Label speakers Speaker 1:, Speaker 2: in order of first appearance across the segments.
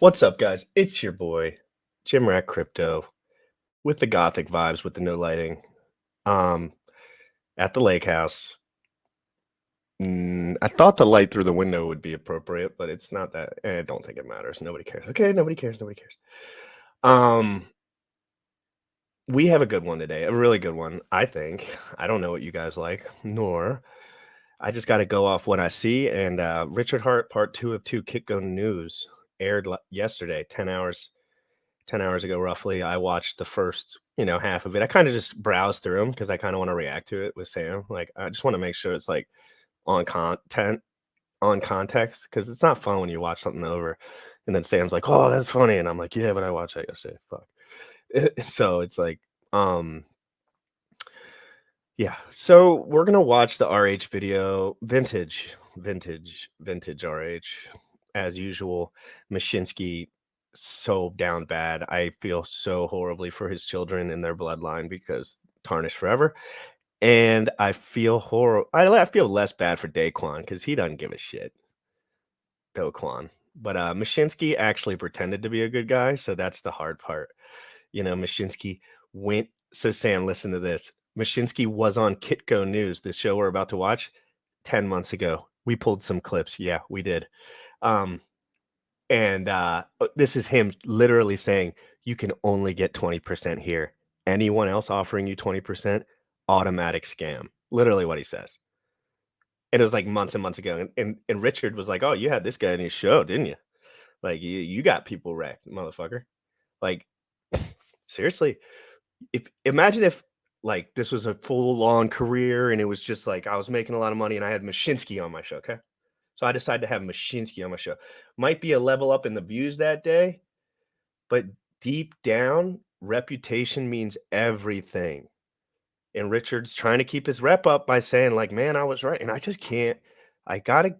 Speaker 1: What's up, guys? It's your boy, Jim Rack Crypto, with the gothic vibes, with the no lighting. Um, at the lake house. I thought the light through the window would be appropriate, but it's not that. I don't think it matters. Nobody cares. Okay, nobody cares. Nobody cares. Um, we have a good one today, a really good one, I think. I don't know what you guys like, nor I just got to go off what I see. And Richard Hart, part 2 of 2 Kitco News aired yesterday, 10 hours ago roughly. I watched the first half of it. I kind of just browsed through them because I kind of want to react to it with Sam. Like, I just want to make sure it's like on context, because it's not fun when you watch something over and then Sam's like, oh, that's funny, and I'm like, yeah, but I watched that yesterday, fuck. So it's like, yeah, so we're gonna watch the RH video, vintage RH, as usual. Mashinsky, so down bad. I feel so horribly for his children and their bloodline because tarnished forever. And I feel I feel less bad for Daquan because he doesn't give a shit. Daquan. But Mashinsky actually pretended to be a good guy, so that's the hard part. Mashinsky went. So Sam, listen to this. Mashinsky was on Kitco News, the show we're about to watch, 10 months ago. We pulled some clips. Yeah, we did. And this is him literally saying, you can only get 20% here. Anyone else offering you 20%, automatic scam. Literally what he says. And it was like months and months ago. And Richard was like, oh, you had this guy in your show, didn't you? Like, you got people wrecked, motherfucker. Like, seriously. Imagine if like this was a full long career and it was just like I was making a lot of money and I had Mashinsky on my show. Okay. So I decided to have Mashinsky on my show. Might be a level up in the views that day, but deep down, reputation means everything. And Richard's trying to keep his rep up by saying, like, man, I was right. And I just can't. I got to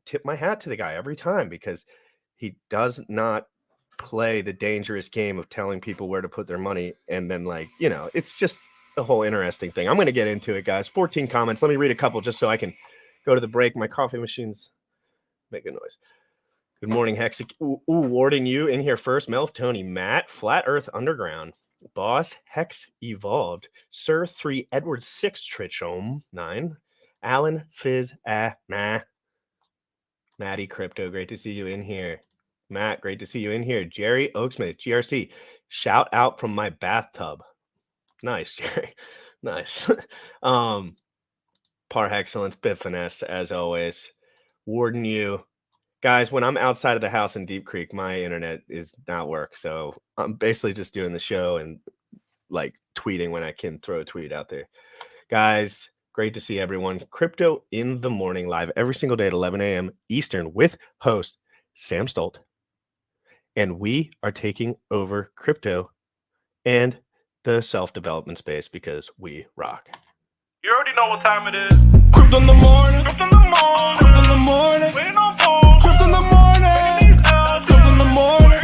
Speaker 1: tip my hat to the guy every time because he does not play the dangerous game of telling people where to put their money. And then, like, it's just a whole interesting thing. I'm going to get into it, guys. 14 comments. Let me read a couple just so I can go to the break. My coffee machine's making noise. Good morning, Hex. Warden, you in here first. Melf, Tony, Matt, Flat Earth Underground, Boss, Hex Evolved, Sir 3, Edward 6, Trichome 9, Alan, Fizz, Maddie Crypto, great to see you in here. Matt, great to see you in here. Jerry Oaksmith, GRC, shout out from my bathtub. Nice, Jerry. Nice. Par excellence, bit finesse, as always. Warden, you. Guys, when I'm outside of the house in Deep Creek, my internet is not work. So I'm basically just doing the show and like tweeting when I can throw a tweet out there. Guys, great to see everyone. Crypto in the Morning live every single day at 11 a.m. Eastern with host Sam Stolt. And we are taking over crypto and the self-development space because we rock.
Speaker 2: You already know what time it is. Crypto in the morning. Crypto in the morning. Crypto in the morning. Waiting on phone. Crypto in the morning. Crypto in the morning.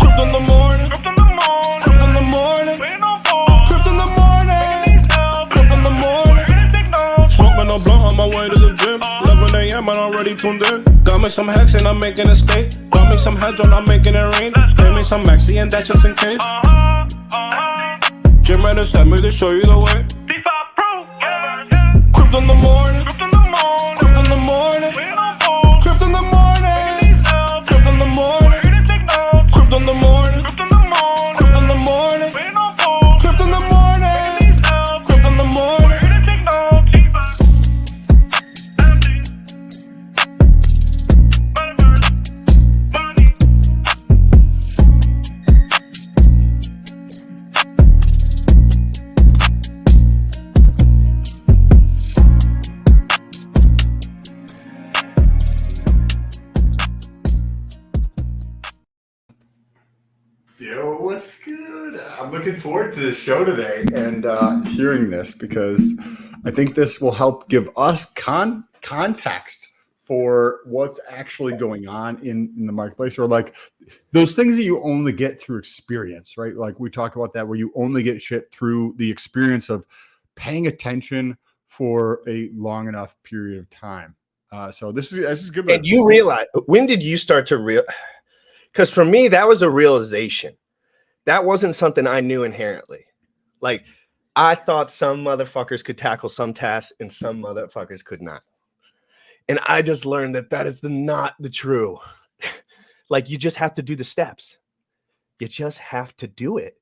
Speaker 2: Crypto in the morning. Crypto in the morning. Crypto in the morning. Waiting on phone. Crypto in the morning. Crypto in the morning. Smoking a blunt on my way to the gym. 11 a.m. and already tuned in. Got me some hacks and I'm making a stake. Got me some heads on, I'm making it rain. Pay me some maxi and that just in case. Jim Redder sent me to show you the way. Crypto in the morning. Crypto in the morning. Crypto in the morning. Crypto in the morning. Crypto in the morning. Crypto in the morning. Crypto in the morning. Crypto in the morning. Crypto in the morning. Crypto in the morning.
Speaker 3: Yo, what's good? I'm looking forward to the show today and hearing this because I think this will help give us context for what's actually going on in the marketplace, or like those things that you only get through experience, right? Like we talk about that, where you only get shit through the experience of paying attention for a long enough period of time. So this is good.
Speaker 1: And you realize, when did you start to realize? Because for me, that was a realization. That wasn't something I knew inherently. Like, I thought some motherfuckers could tackle some tasks and some motherfuckers could not. And I just learned that that is not the true. Like, you just have to do the steps. You just have to do it.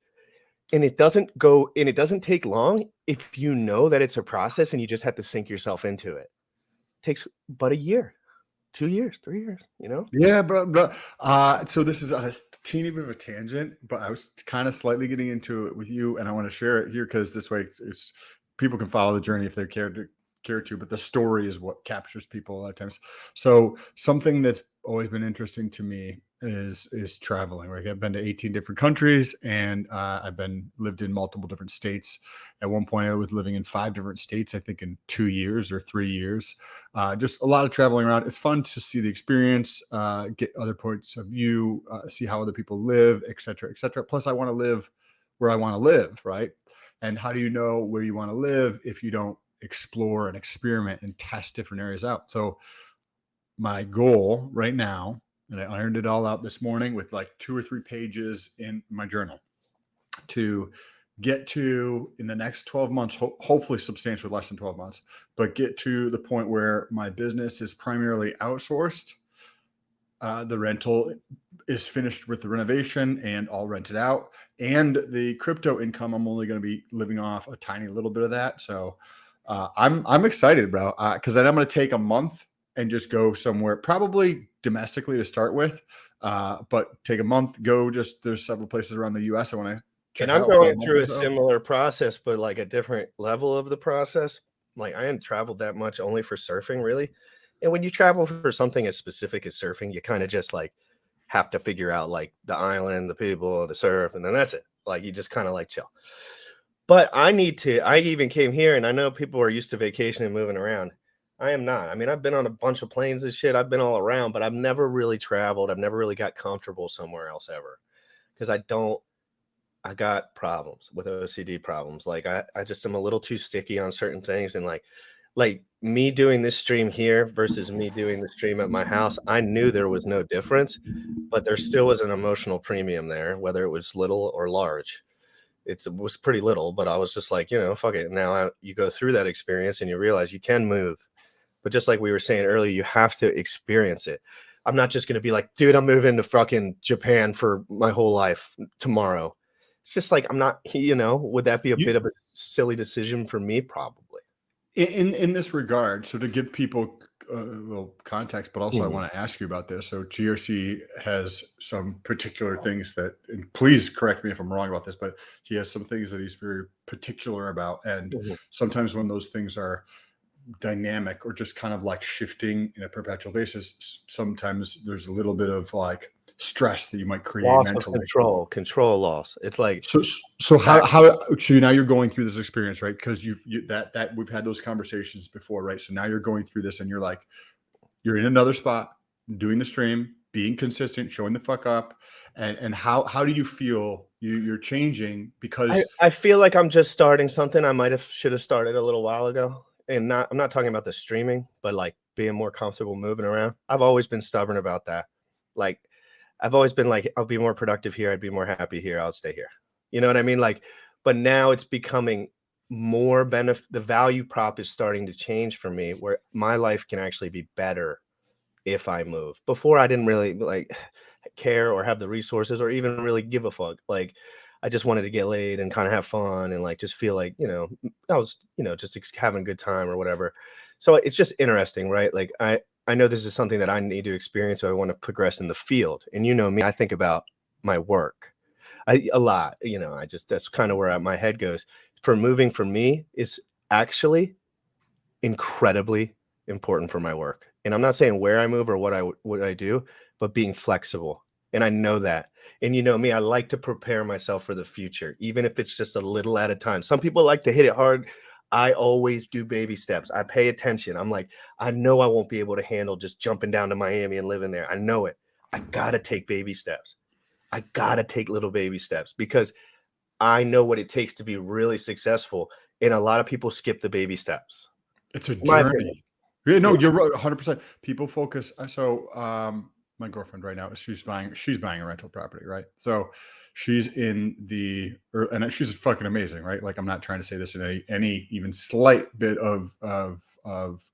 Speaker 1: And it doesn't take long if you know that it's a process and you just have to sink yourself into it. It takes but a year, 2 years, 3 years, you know?
Speaker 3: Yeah, bro. So this is a teeny bit of a tangent, but I was kind of slightly getting into it with you, and I want to share it here because this way it's people can follow the journey if they care to, but the story is what captures people a lot of times. So something that's always been interesting to me is traveling. Right, I've been to 18 different countries, and I've lived in multiple different states. At one point, I was living in 5 different states. I think in 2 years or 3 years. Just a lot of traveling around. It's fun to see the experience, get other points of view, see how other people live, et cetera, et cetera. Plus, I want to live where I want to live, right? And how do you know where you want to live if you don't explore and experiment and test different areas out? So my goal right now, and I ironed it all out this morning with like 2 or 3 pages in my journal, to get to in the next 12 months, hopefully substantially less than 12 months, but get to the point where my business is primarily outsourced. The rental is finished with the renovation and all rented out. And the crypto income, I'm only going to be living off a tiny little bit of that. So I'm excited, bro, because then I'm going to take a month and just go somewhere, probably domestically to start with, but take a month, there's several places around the US I want to check
Speaker 1: And I'm
Speaker 3: out for
Speaker 1: going
Speaker 3: a month
Speaker 1: through
Speaker 3: or
Speaker 1: a
Speaker 3: so.
Speaker 1: similar process, but like a different level of the process. Like, I hadn't traveled that much only for surfing, really. And when you travel for something as specific as surfing, you kind of just like have to figure out like the island, the people, the surf, and then that's it. Like, you just kind of like chill. But I even came here, and I know people are used to vacation and moving around. I am not. I mean, I've been on a bunch of planes and shit. I've been all around, but I've never really traveled. I've never really got comfortable somewhere else ever because I got problems with OCD problems. Like, I just am a little too sticky on certain things. And like me doing this stream here versus me doing the stream at my house, I knew there was no difference, but there still was an emotional premium there, whether it was little or large. It was pretty little, but I was just like, fuck it. Now you go through that experience and you realize you can move. But just like we were saying earlier, you have to experience it. I'm not just going to be like, dude, I'm moving to fucking Japan for my whole life tomorrow. It's just like, I'm not, would that be a bit of a silly decision for me? Probably.
Speaker 3: In this regard, so to give people a little context, but also I want to ask you about this. So GRC has some particular things that, and please correct me if I'm wrong about this, but he has some things that he's very particular about. And sometimes when those things are dynamic or just kind of like shifting in a perpetual basis, sometimes there's a little bit of like stress that you might create
Speaker 1: Loss
Speaker 3: mentally.
Speaker 1: of control loss. It's like,
Speaker 3: so how so now you're going through this experience, right? Because that we've had those conversations before, right? So now you're going through this and you're like, you're in another spot, doing the stream, being consistent, showing the fuck up. And how do you feel you're changing? Because
Speaker 1: I feel like I'm just starting something I should have started a little while ago. And I'm not talking about the streaming, but like being more comfortable moving around. I've always been stubborn about that. Like, I've always been like, I'll be more productive here. I'd be more happy here. I'll stay here. You know what I mean? Like, but now it's becoming more benefit. The value prop is starting to change for me, where my life can actually be better if I move. Before, I didn't really like care or have the resources or even really give a fuck. Like, I just wanted to get laid and kind of have fun and like just feel like, I was, just having a good time or whatever. So it's just interesting, right? Like, I know this is something that I need to experience, so I want to progress in the field. And me, I think about my work a lot. That's kind of where my head goes. For moving for me is actually incredibly important for my work. And I'm not saying where I move or what I do, but being flexible. And I know that. And me, I like to prepare myself for the future, even if it's just a little at a time. Some people like to hit it hard. I always do baby steps. I pay attention. I'm like, I know I won't be able to handle just jumping down to Miami and living there. I know it. I got to take baby steps. I got to take little baby steps because I know what it takes to be really successful. And a lot of people skip the baby steps.
Speaker 3: it's a journey. Yeah, no, you're right, 100%. People focus. So my girlfriend right now, she's buying a rental property, right? So she's in and she's fucking amazing, right? Like, I'm not trying to say this in any even slight bit of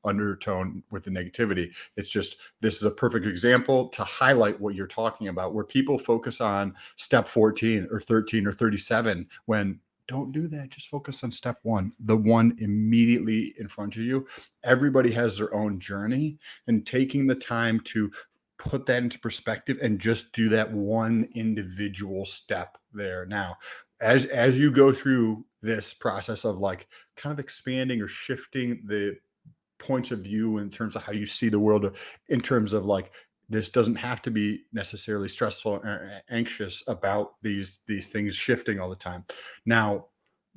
Speaker 3: undertone with the negativity. It's just, this is a perfect example to highlight what you're talking about, where people focus on step 14 or 13 or 37 when don't do that. Just focus on step one, the one immediately in front of you. Everybody has their own journey, and taking the time to put that into perspective and just do that one individual step there. Now, as you go through this process of like kind of expanding or shifting the points of view in terms of how you see the world, in terms of like, this doesn't have to be necessarily stressful or anxious about these things shifting all the time. Now,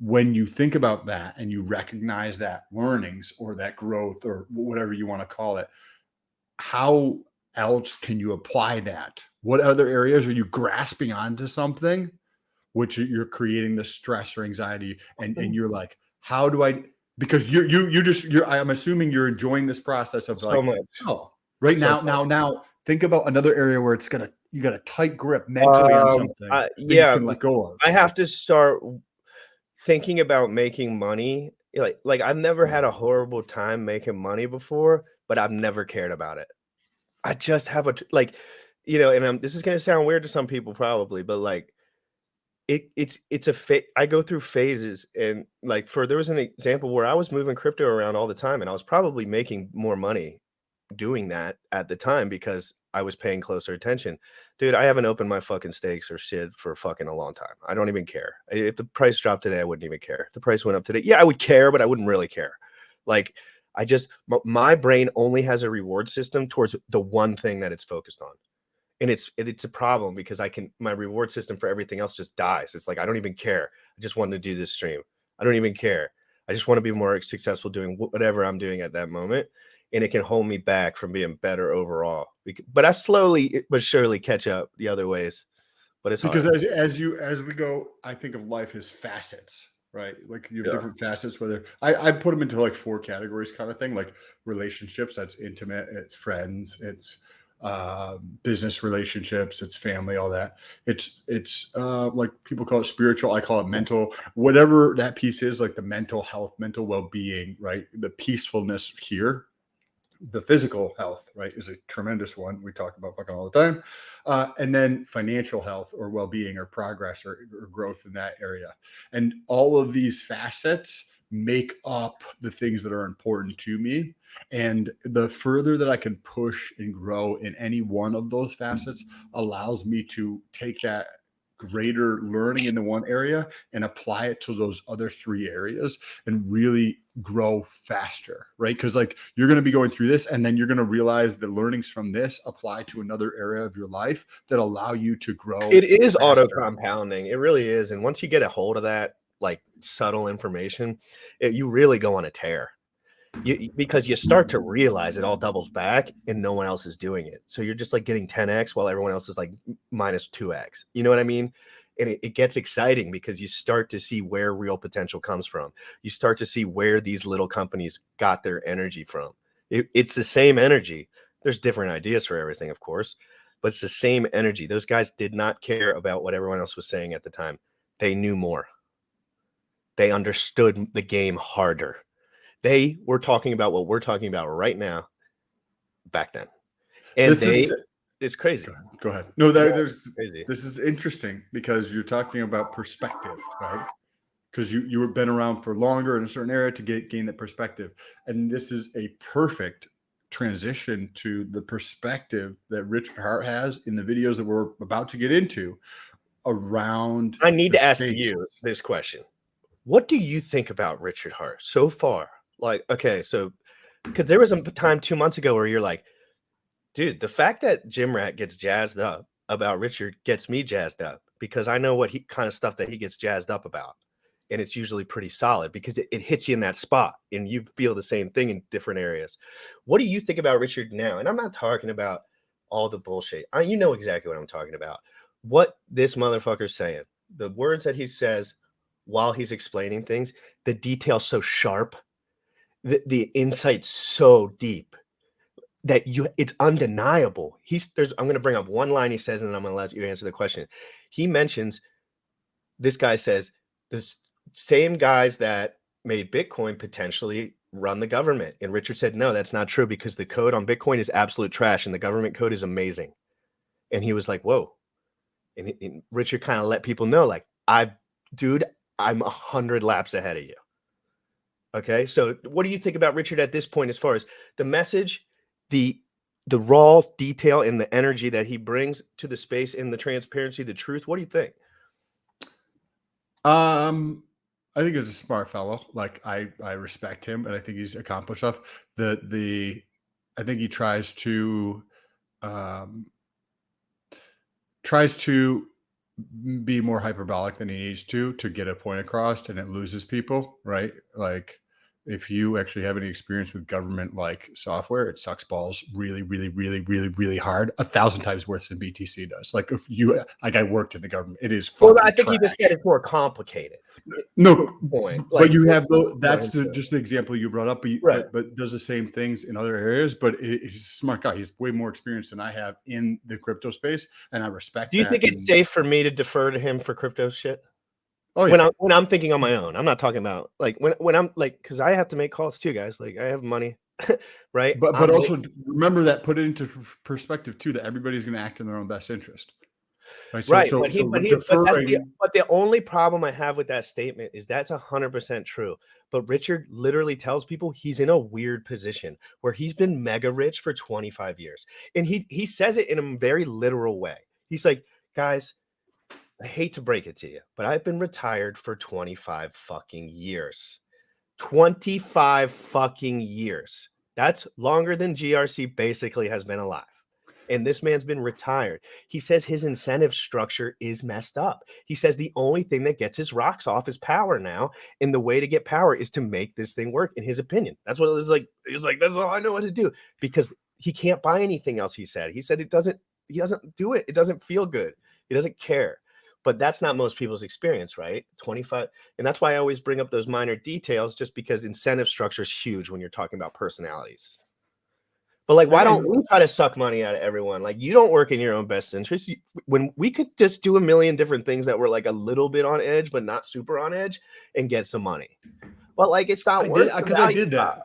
Speaker 3: when you think about that and you recognize that learnings or that growth or whatever you want to call it, how else can you apply that? What other areas are you grasping onto something which you're creating the stress or anxiety, and you're like, how do I, because I'm assuming you're enjoying this process of
Speaker 1: So
Speaker 3: like,
Speaker 1: much.
Speaker 3: oh, right
Speaker 1: So
Speaker 3: now think about another area where you got a tight grip mentally on something that you
Speaker 1: Yeah,
Speaker 3: can let go of.
Speaker 1: I have to start thinking about making money. Like I've never had a horrible time making money before, but I've never cared about it. I just have like, and this is gonna sound weird to some people probably, but like it's I go through phases, and like there was an example where I was moving crypto around all the time, and I was probably making more money doing that at the time because I was paying closer attention. Dude, I haven't opened my fucking stakes or shit for fucking a long time. I don't even care. If the price dropped today, I wouldn't even care. If the price went up today, yeah, I would care, but I wouldn't really care. Like, my brain only has a reward system towards the one thing that it's focused on. And it's a problem because my reward system for everything else just dies. It's like, I don't even care. I just want to do this stream. I don't even care. I just want to be more successful doing whatever I'm doing at that moment. And it can hold me back from being better overall. But I slowly but surely catch up the other ways. But it's
Speaker 3: Because
Speaker 1: hard.
Speaker 3: as we go, I think of life as facets, right? Like, you have
Speaker 1: Yeah.
Speaker 3: different facets, whether I put them into like 4 categories kind of thing, like relationships, that's intimate, it's friends, it's business relationships, it's family, all that. It's like, people call it spiritual, I call it mental, whatever that piece is, like the mental health, mental well-being, right? The peacefulness here. The physical health, right, is a tremendous one. We talk about fucking all the time. And then financial health or well-being or progress or growth in that area. And all of these facets make up the things that are important to me. And the further that I can push and grow in any one of those facets allows me to take that greater learning in the one area and apply it to those other 3 areas and really grow faster, right? Because like, you're going to be going through this, and then you're going to realize the learnings from this apply to another area of your life that allow you to grow.
Speaker 1: It is auto
Speaker 3: faster.
Speaker 1: compounding. It really is. And once you get a hold of that, like subtle information, you really go on a tear. Because you start to realize it all doubles back and no one else is doing it. So you're just like getting 10x while everyone else is like minus 2x. You know what I mean? And it gets exciting because you start to see where real potential comes from. You start to see where these little companies got their energy from. It's the same energy. There's different ideas for everything, of course, but it's the same energy. Those guys did not care about what everyone else was saying at the time. They knew more. They understood the game harder. They were talking about what we're talking about right now back then. And it's crazy.
Speaker 3: Go ahead. No,
Speaker 1: Crazy.
Speaker 3: this is interesting because you're talking about perspective, right? Because you were been around for longer in a certain area to gain that perspective. And this is a perfect transition to the perspective that Richard Hart has in the videos that we're about to get into around.
Speaker 1: I need to ask you this question. What do you think about Richard Hart so far? Like, okay, so because there was a time 2 months ago where you're like, dude, the fact that Jim Rat gets jazzed up about Richard gets me jazzed up because I know what kind of stuff that he gets jazzed up about. And it's usually pretty solid because it hits you in that spot and you feel the same thing in different areas. What do you think about Richard now? And I'm not talking about all the bullshit. You know exactly what I'm talking about. What this motherfucker's saying, the words that he says while he's explaining things, the detail so sharp, the insight so deep. that it's undeniable. I'm going to bring up one line he says, and then I'm going to let you answer the question. He mentions, this guy says, the same guys that made Bitcoin potentially run the government. And Richard said, no, that's not true, because the code on Bitcoin is absolute trash and the government code is amazing. And he was like, whoa. And Richard kind of let people know, like, dude, I'm 100 laps ahead of you. Okay. So what do you think about Richard at this point, as far as the message, the raw detail and the energy that he brings to the space, and the transparency, the truth? What do you think?
Speaker 3: I think he's a smart fellow. Like, I respect him, and I think he's accomplished stuff. I think he tries to be more hyperbolic than he needs to get a point across, and it loses people, right? Like, if you actually have any experience with government like software, it sucks balls really, really, really, really, really hard, 1,000 times worse than BTC does. Like, I worked in the government, it is fucking
Speaker 1: Well, I think
Speaker 3: trash.
Speaker 1: he just said it's more complicated.
Speaker 3: No
Speaker 1: point.
Speaker 3: but
Speaker 1: Like,
Speaker 3: you have
Speaker 1: that's
Speaker 3: just the example you brought up,
Speaker 1: right.
Speaker 3: but does the same things in other areas. But he's a smart guy. He's way more experienced than I have in the crypto space, and I respect that.
Speaker 1: Do you think it's safe for me to defer to him for crypto shit?
Speaker 3: Oh yeah.
Speaker 1: When I'm thinking on my own, I'm not talking about like when I'm like, because I have to make calls too, guys. Like, I have money, right?
Speaker 3: But also remember that, put it into perspective too, that everybody's going to act in their own best interest. Right.
Speaker 1: Right.
Speaker 3: So
Speaker 1: But the only problem I have with that statement is that's 100% true. But Richard literally tells people he's in a weird position where he's been mega rich for 25 years. And he says it in a very literal way. He's like, guys, I hate to break it to you, but I've been retired for 25 fucking years. 25 fucking years. That's longer than GRC basically has been alive. And this man's been retired. He says his incentive structure is messed up. He says the only thing that gets his rocks off is power now. And the way to get power is to make this thing work, in his opinion. That's what it was like. He's like, that's all I know what to do, because he can't buy anything else. He said he doesn't do it. It doesn't feel good. He doesn't care. But that's not most people's experience, right? 25. And that's why I always bring up those minor details, just because incentive structure is huge when you're talking about personalities. But like, why don't we try to suck money out of everyone? Like, you don't work in your own best interest. When we could just do a million different things that were like a little bit on edge, but not super on edge, and get some money. But like, it's not worth,
Speaker 3: because I did that.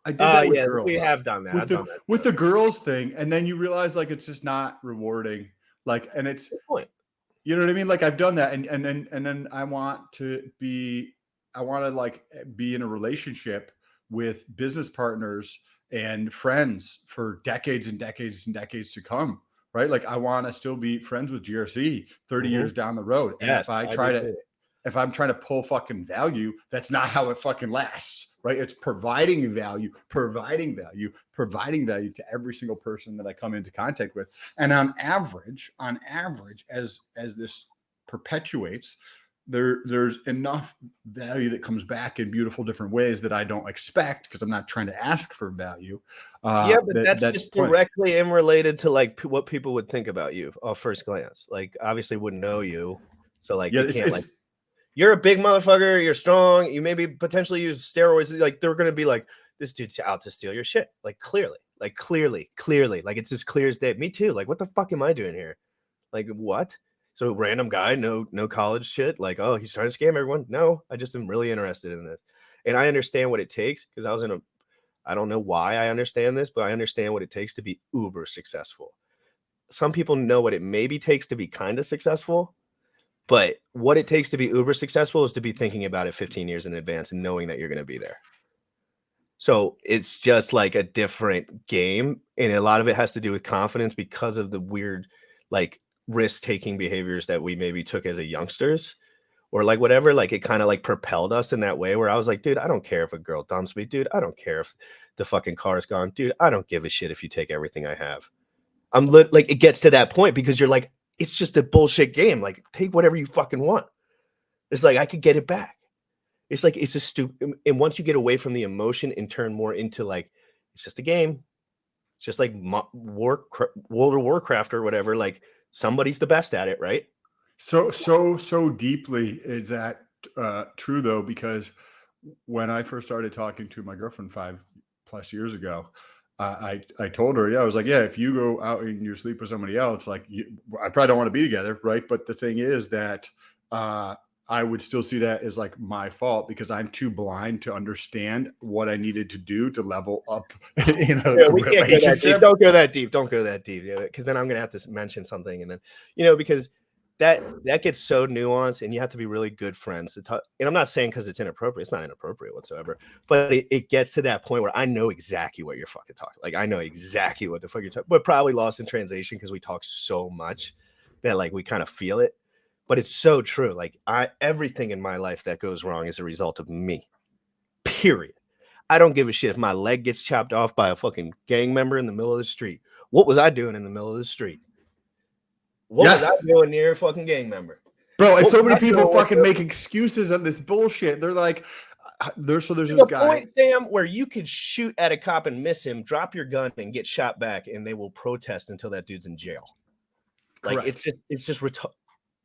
Speaker 3: I did that with girls.
Speaker 1: We have done that.
Speaker 3: With the girls thing, and then you realize like it's just not rewarding. Like, and it's
Speaker 1: good point.
Speaker 3: You know what I mean? Like, I've done that, and then I want to like be in a relationship with business partners and friends for decades and decades and decades to come, right? Like, I want to still be friends with GRC 30 years down the road. And
Speaker 1: yes,
Speaker 3: if I'm trying to pull fucking value, that's not how it fucking lasts, right? It's providing value to every single person that I come into contact with. And on average, as this perpetuates, there's enough value that comes back in beautiful different ways that I don't expect, because I'm not trying to ask for value.
Speaker 1: But that's just directly related to like what people would think about you off first glance. Like, obviously wouldn't know you, so like, you're a big motherfucker, you're strong, you maybe potentially use steroids. Like, they're gonna be like, this dude's out to steal your shit. Like, clearly, like it's as clear as day. Me too. Like, what the fuck am I doing here? Like, what? So random guy, no college shit. Like, oh, he's trying to scam everyone. No, I just am really interested in this. And I understand what it takes, because I don't know why I understand this, but I understand what it takes to be uber successful. Some people know what it maybe takes to be kind of successful, but what it takes to be uber successful is to be thinking about it 15 years in advance and knowing that you're going to be there. So it's just like a different game. And a lot of it has to do with confidence, because of the weird, like, risk-taking behaviors that we maybe took as a youngsters, or like whatever. Like, it kind of like propelled us in that way, where I was like, dude, I don't care if a girl dumps me, dude. I don't care if the fucking car's gone, dude. I don't give a shit if you take everything I have. Like, it gets to that point because you're like, it's just a bullshit game. Like, take whatever you fucking want. It's like, I could get it back. It's like, it's a stupid. And once you get away from the emotion and turn more into like, it's just a game. It's just like World of Warcraft or whatever. Like, somebody's the best at it, right?
Speaker 3: So deeply is that true, though, because when I first started talking to my girlfriend 5+ years ago, I told her, yeah, I was like, yeah, if you go out and you sleep with somebody else, like I probably don't want to be together, right? But the thing is that I would still see that as like my fault because I'm too blind to understand what I needed to do to level up in a
Speaker 1: Yeah, we can't go that deep.
Speaker 3: relationship.
Speaker 1: Don't go that deep. Don't go that deep. Yeah, because then I'm gonna have to mention something, and then because that gets so nuanced, and you have to be really good friends to talk. And I'm not saying because it's inappropriate. It's not inappropriate whatsoever. But it gets to that point where I know exactly what you're fucking talking. Like I know exactly what the fuck you're talking. But probably lost in translation because we talk so much that like we kind of feel it. But it's so true. Like everything in my life that goes wrong is a result of me. Period. I don't give a shit if my leg gets chopped off by a fucking gang member in the middle of the street. What was I doing in the middle of the street? What was I
Speaker 3: Yes,
Speaker 1: doing near a fucking gang member?
Speaker 3: bro. And
Speaker 1: What
Speaker 3: so
Speaker 1: was
Speaker 3: many
Speaker 1: I
Speaker 3: people
Speaker 1: doing with
Speaker 3: fucking make excuses on this bullshit. They're like, there's
Speaker 1: to
Speaker 3: this
Speaker 1: the
Speaker 3: guy.
Speaker 1: point, Sam, where you could shoot at a cop and miss him, drop your gun and get shot back, and they will protest until that dude's in jail. Like
Speaker 3: Correct.
Speaker 1: it's just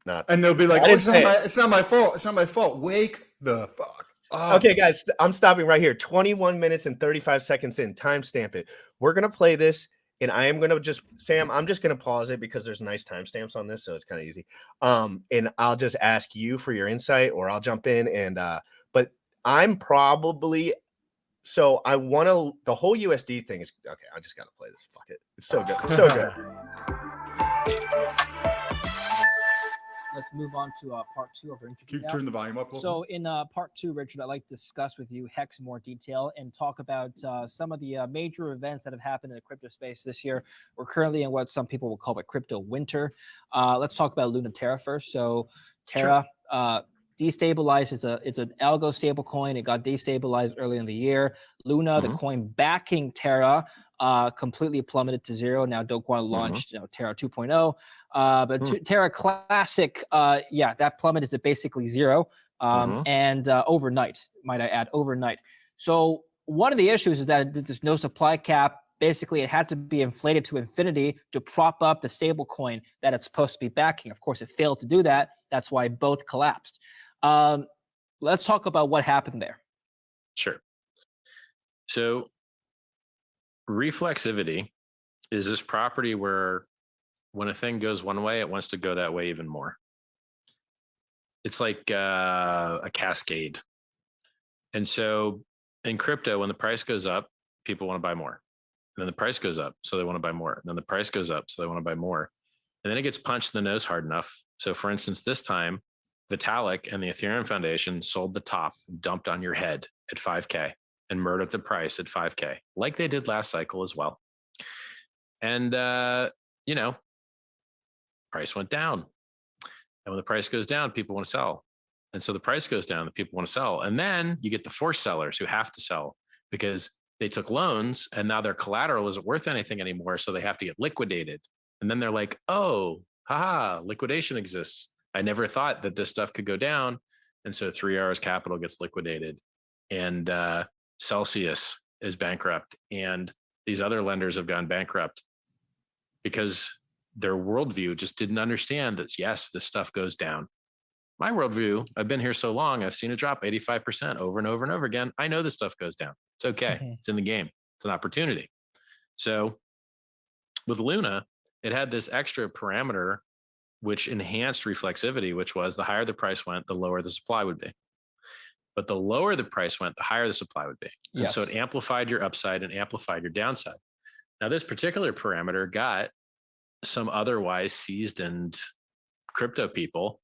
Speaker 1: not.
Speaker 3: And they'll be like,
Speaker 1: I
Speaker 3: "Oh,
Speaker 1: didn't say it.
Speaker 3: it's not my fault. It's not my fault." Wake the fuck up.
Speaker 1: Okay, guys, I'm stopping right here. 21 minutes and 35 seconds in. Timestamp it. We're gonna play this, and I am gonna Sam. I'm just gonna pause it because there's nice timestamps on this, so it's kind of easy. And I'll just ask you for your insight, or I'll jump in. And but I'm probably so I want to. The whole USD thing is okay. I just gotta play this. Fuck it. It's so good. It's so good.
Speaker 4: Let's move on to part 2 of our interview.
Speaker 3: Turn the volume up.
Speaker 4: So in part 2, Richard, I'd like to discuss with you Hex in more detail and talk about some of the major events that have happened in the crypto space this year. We're currently in what some people will call the crypto winter. Let's talk about Luna Terra first. So Terra destabilized. It's an algo stable coin. It got destabilized early in the year. Luna, the coin backing Terra, completely plummeted to zero. Now Do Kwon launched Terra 2.0. But Terra Classic, that plummeted to basically zero. And overnight, might I add, overnight. So one of the issues is that there's no supply cap. Basically, it had to be inflated to infinity to prop up the stable coin that it's supposed to be backing. Of course, it failed to do that. That's why both collapsed. Let's talk about what happened there.
Speaker 5: Sure. So reflexivity is this property where when a thing goes one way, it wants to go that way even more. It's like a cascade. And so in crypto, when the price goes up, people want to buy more. And then the price goes up, so they want to buy more. And then the price goes up, so they want to buy more. And then it gets punched in the nose hard enough. So for instance, this time, Vitalik and the Ethereum Foundation sold the top, dumped on your head at 5K and murdered the price at 5K, like they did last cycle as well. And, price went down. And when the price goes down, people want to sell. And so the price goes down, the people want to sell. And then you get the forced sellers who have to sell because they took loans and now their collateral isn't worth anything anymore. So they have to get liquidated. And then they're like, oh, haha, liquidation exists. I never thought that this stuff could go down. And so 3 R's Capital gets liquidated and Celsius is bankrupt. And these other lenders have gone bankrupt because their worldview just didn't understand that, yes, this stuff goes down. My worldview, I've been here so long, I've seen it drop 85% over and over and over again. I know this stuff goes down. It's okay. It's in the game. It's an opportunity. So with Luna, it had this extra parameter which enhanced reflexivity, which was the higher the price went, the lower the supply would be. But the lower the price went, the higher the supply would be. And so it amplified your upside and amplified your downside. Now, this particular parameter got some otherwise seasoned crypto people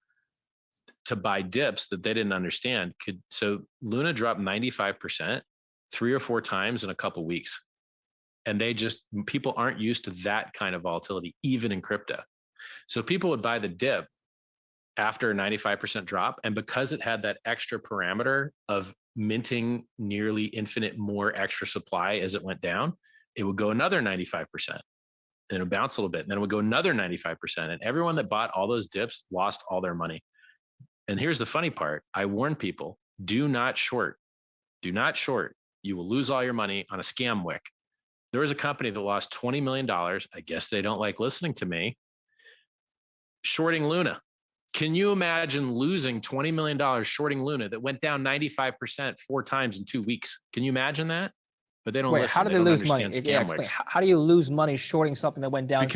Speaker 5: to buy dips that they didn't understand. So Luna dropped 95% 3 or 4 times in a couple of weeks. And people aren't used to that kind of volatility, even in crypto. So people would buy the dip after a 95% drop. And because it had that extra parameter of minting nearly infinite more extra supply as it went down, it would go another 95%. And it would bounce a little bit. And then it would go another 95%. And everyone that bought all those dips lost all their money. And here's the funny part. I warn people, do not short. Do not short. You will lose all your money on a scam wick. There was a company that lost $20 million. I guess they don't like listening to me. Shorting Luna. Can you imagine losing $20 million shorting Luna that went down 95% 4 times in 2 weeks? Can you imagine that? but they don't
Speaker 4: Wait,
Speaker 5: listen.
Speaker 4: how do they
Speaker 5: don't
Speaker 4: lose money?
Speaker 5: understand
Speaker 4: Yeah,
Speaker 5: scam
Speaker 4: explain.
Speaker 5: wicks.
Speaker 4: How do you lose money shorting something that went down?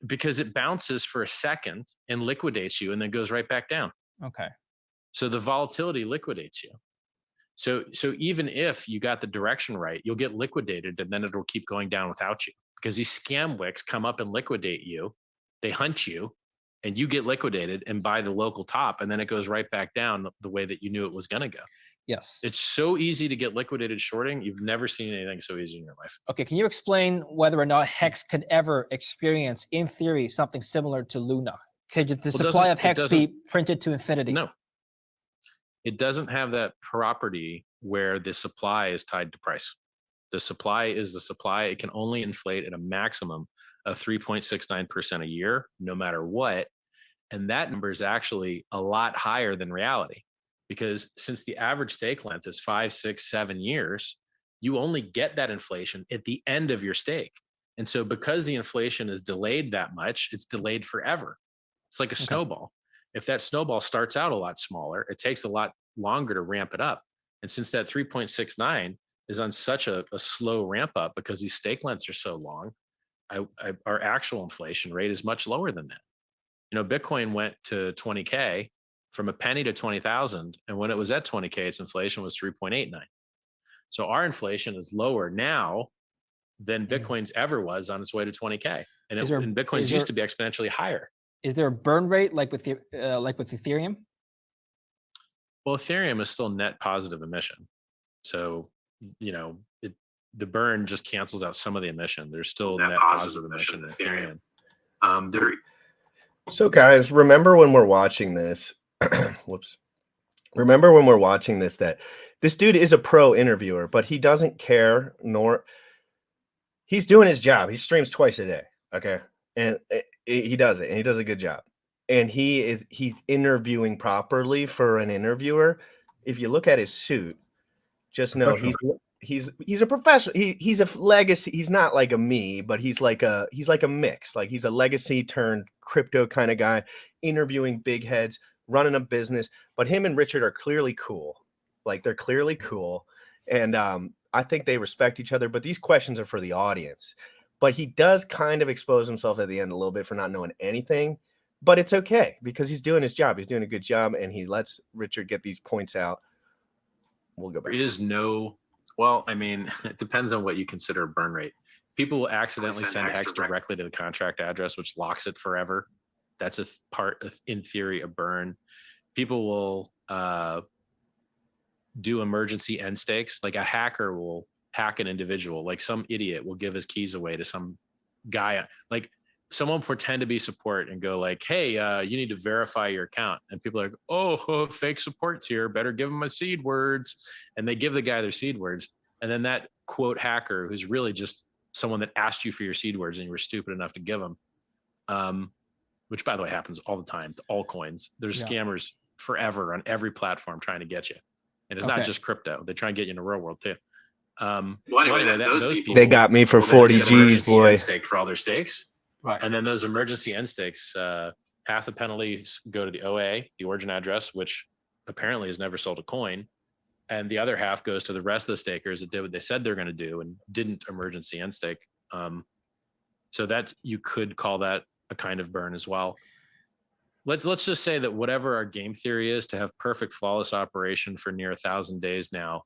Speaker 5: Because it bounces for a second and liquidates you and then goes right back down.
Speaker 4: Okay.
Speaker 5: So the volatility liquidates you. So even if you got the direction right, you'll get liquidated and then it'll keep going down without you, because these scam wicks come up and liquidate you. They hunt you and you get liquidated and buy the local top, and then it goes right back down the way that you knew it was going to go.
Speaker 4: Yes.
Speaker 5: It's so easy to get liquidated shorting. You've never seen anything so easy in your life.
Speaker 4: Okay. Can you explain whether or not Hex could ever experience, in theory, something similar to Luna? Could the supply of Hex be printed to infinity?
Speaker 5: No. It doesn't have that property where the supply is tied to price. The supply is the supply. It can only inflate at a maximum of 3.69% a year, no matter what. And that number is actually a lot higher than reality, because since the average stake length is 5, 6, 7 years, you only get that inflation at the end of your stake. And so because the inflation is delayed that much, it's delayed forever. It's like a snowball. If that snowball starts out a lot smaller, it takes a lot longer to ramp it up. And since that 3.69 is on such a slow ramp up because these stake lengths are so long, our actual inflation rate is much lower than that. You know, Bitcoin went to 20K from a penny to 20,000. And when it was at 20K, its inflation was 3.89. So our inflation is lower now than Bitcoin's ever was on its way to 20K. And Bitcoin's used to be exponentially higher.
Speaker 4: Is there a burn rate like with Ethereum?
Speaker 5: Well, Ethereum is still net positive emission. So, you know, the burn just cancels out some of the emission. There's still net positive emission in Ethereum.
Speaker 1: So guys, remember when we're watching this, whoops. Remember when we're watching this, that this dude is a pro interviewer, but he doesn't care, nor he's doing his job. He streams twice a day. Okay. And he does it, and he does a good job. And he's interviewing properly for an interviewer. If you look at his suit, just know he's a professional. He's a legacy. He's not like a me, but he's like a mix. Like he's a legacy turned crypto kind of guy, interviewing big heads, running a business. But him and Richard are clearly cool. Like they're clearly cool. And I think they respect each other. But these questions are for the audience. But he does kind of expose himself at the end a little bit for not knowing anything. But it's okay because he's doing his job. He's doing a good job, and he lets Richard get these points out. We'll go back.
Speaker 5: There is no, well, I mean, it depends on what you consider a burn rate. People will accidentally send Hex directly to the contract address, which locks it forever. That's a part of, in theory, a burn. People will do emergency end stakes. Like a hacker will hack an individual. Like some idiot will give his keys away to some guy. Like someone pretend to be support and go like, hey, you need to verify your account. And people are like, oh, fake support's here. Better give them my seed words. And they give the guy their seed words. And then that quote hacker, who's really just someone that asked you for your seed words and you were stupid enough to give them, which by the way happens all the time to all coins. There's scammers forever on every platform trying to get you. And it's not just crypto. They try and get you in the real world too. Well, anyway, those people,
Speaker 1: they got me for 40 G's, boy.
Speaker 5: Stake for all their stakes.
Speaker 4: Right.
Speaker 5: And then those emergency end stakes, half the penalties go to the OA, the origin address, which apparently has never sold a coin. And the other half goes to the rest of the stakers that did what they said they're going to do and didn't emergency end stake. So that you could call that a kind of burn as well. Let's just say that whatever our game theory is, to have perfect flawless operation for near 1,000 days now,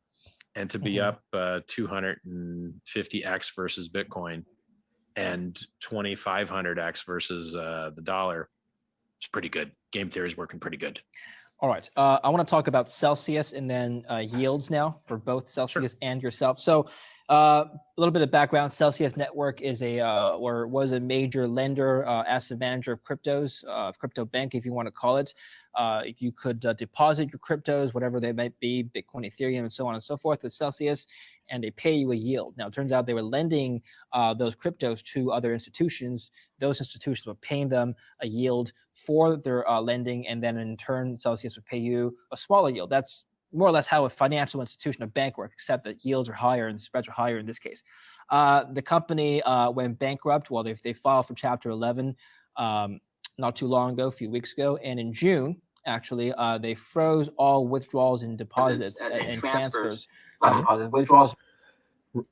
Speaker 5: and to be up 250x versus Bitcoin and 2,500x versus the dollar, it's pretty good. Game theory is working pretty good.
Speaker 4: All right. I want to talk about Celsius and then yields now for both Celsius and yourself. So a little bit of background. Celsius Network is or was a major lender, asset manager of cryptos, crypto bank, if you want to call it. You could deposit your cryptos, whatever they might be, Bitcoin, Ethereum, and so on and so forth with Celsius, and they pay you a yield. Now, it turns out they were lending those cryptos to other institutions. Those institutions were paying them a yield for their lending, and then in turn, Celsius would pay you a smaller yield. That's more or less how a financial institution, a bank, works, except that yields are higher and the spreads are higher in this case. The company went bankrupt. Well, they filed for Chapter 11 not too long ago, a few weeks ago, and in June, actually, they froze all withdrawals and deposits and transfers. Withdrawals.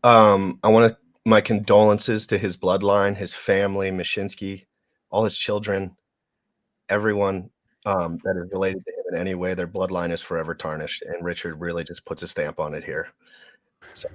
Speaker 1: I want to my condolences to his bloodline, his family, Mashinsky, all his children, everyone that is related to him in any way. Their bloodline is forever tarnished, and Richard really just puts a stamp on it here. So.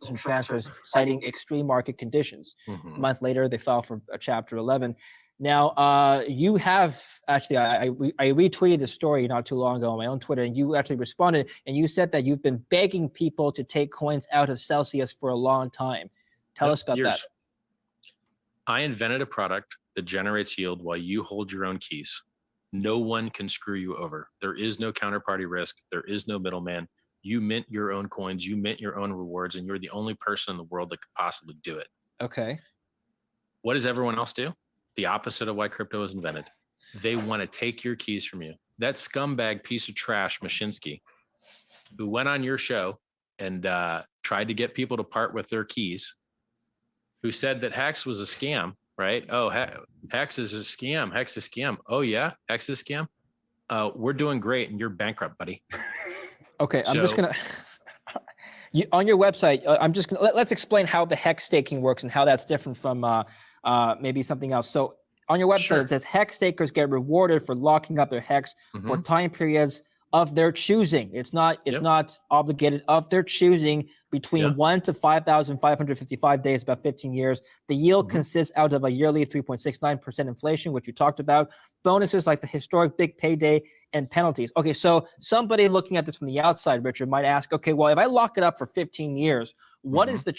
Speaker 4: And transfers, citing extreme market conditions.
Speaker 5: Mhm.
Speaker 4: A month later, they filed for a Chapter 11. Now, you have actually, I retweeted the story not too long ago on my own Twitter, and you actually responded, and you said that you've been begging people to take coins out of Celsius for a long time. Tell us about that.
Speaker 5: I invented a product that generates yield while you hold your own keys. No one can screw you over. There is no counterparty risk. There is no middleman. You mint your own coins, you mint your own rewards, and you're the only person in the world that could possibly do it.
Speaker 4: Okay.
Speaker 5: What does everyone else do? The opposite of why crypto was invented. They want to take your keys from you. That scumbag piece of trash, Mashinsky, who went on your show and tried to get people to part with their keys, who said that Hex was a scam, right? Oh, Hex is a scam. Hex is a scam. Oh, yeah, Hex is a scam. We're doing great, and you're bankrupt, buddy.
Speaker 4: Okay, I'm just gonna. On your website, I'm just gonna let's explain how the hex staking works and how that's different from maybe something else. So on your website, it says hex stakers get rewarded for locking up their hex for time periods of their choosing. It's not obligated, of their choosing, between 1 to 5,555 days, about 15 years. The yield consists out of a yearly 3.69% inflation, which you talked about, bonuses like the historic big payday, and penalties. Okay, so somebody looking at this from the outside, Richard, might ask, okay, well, if I lock it up for 15 years, what is the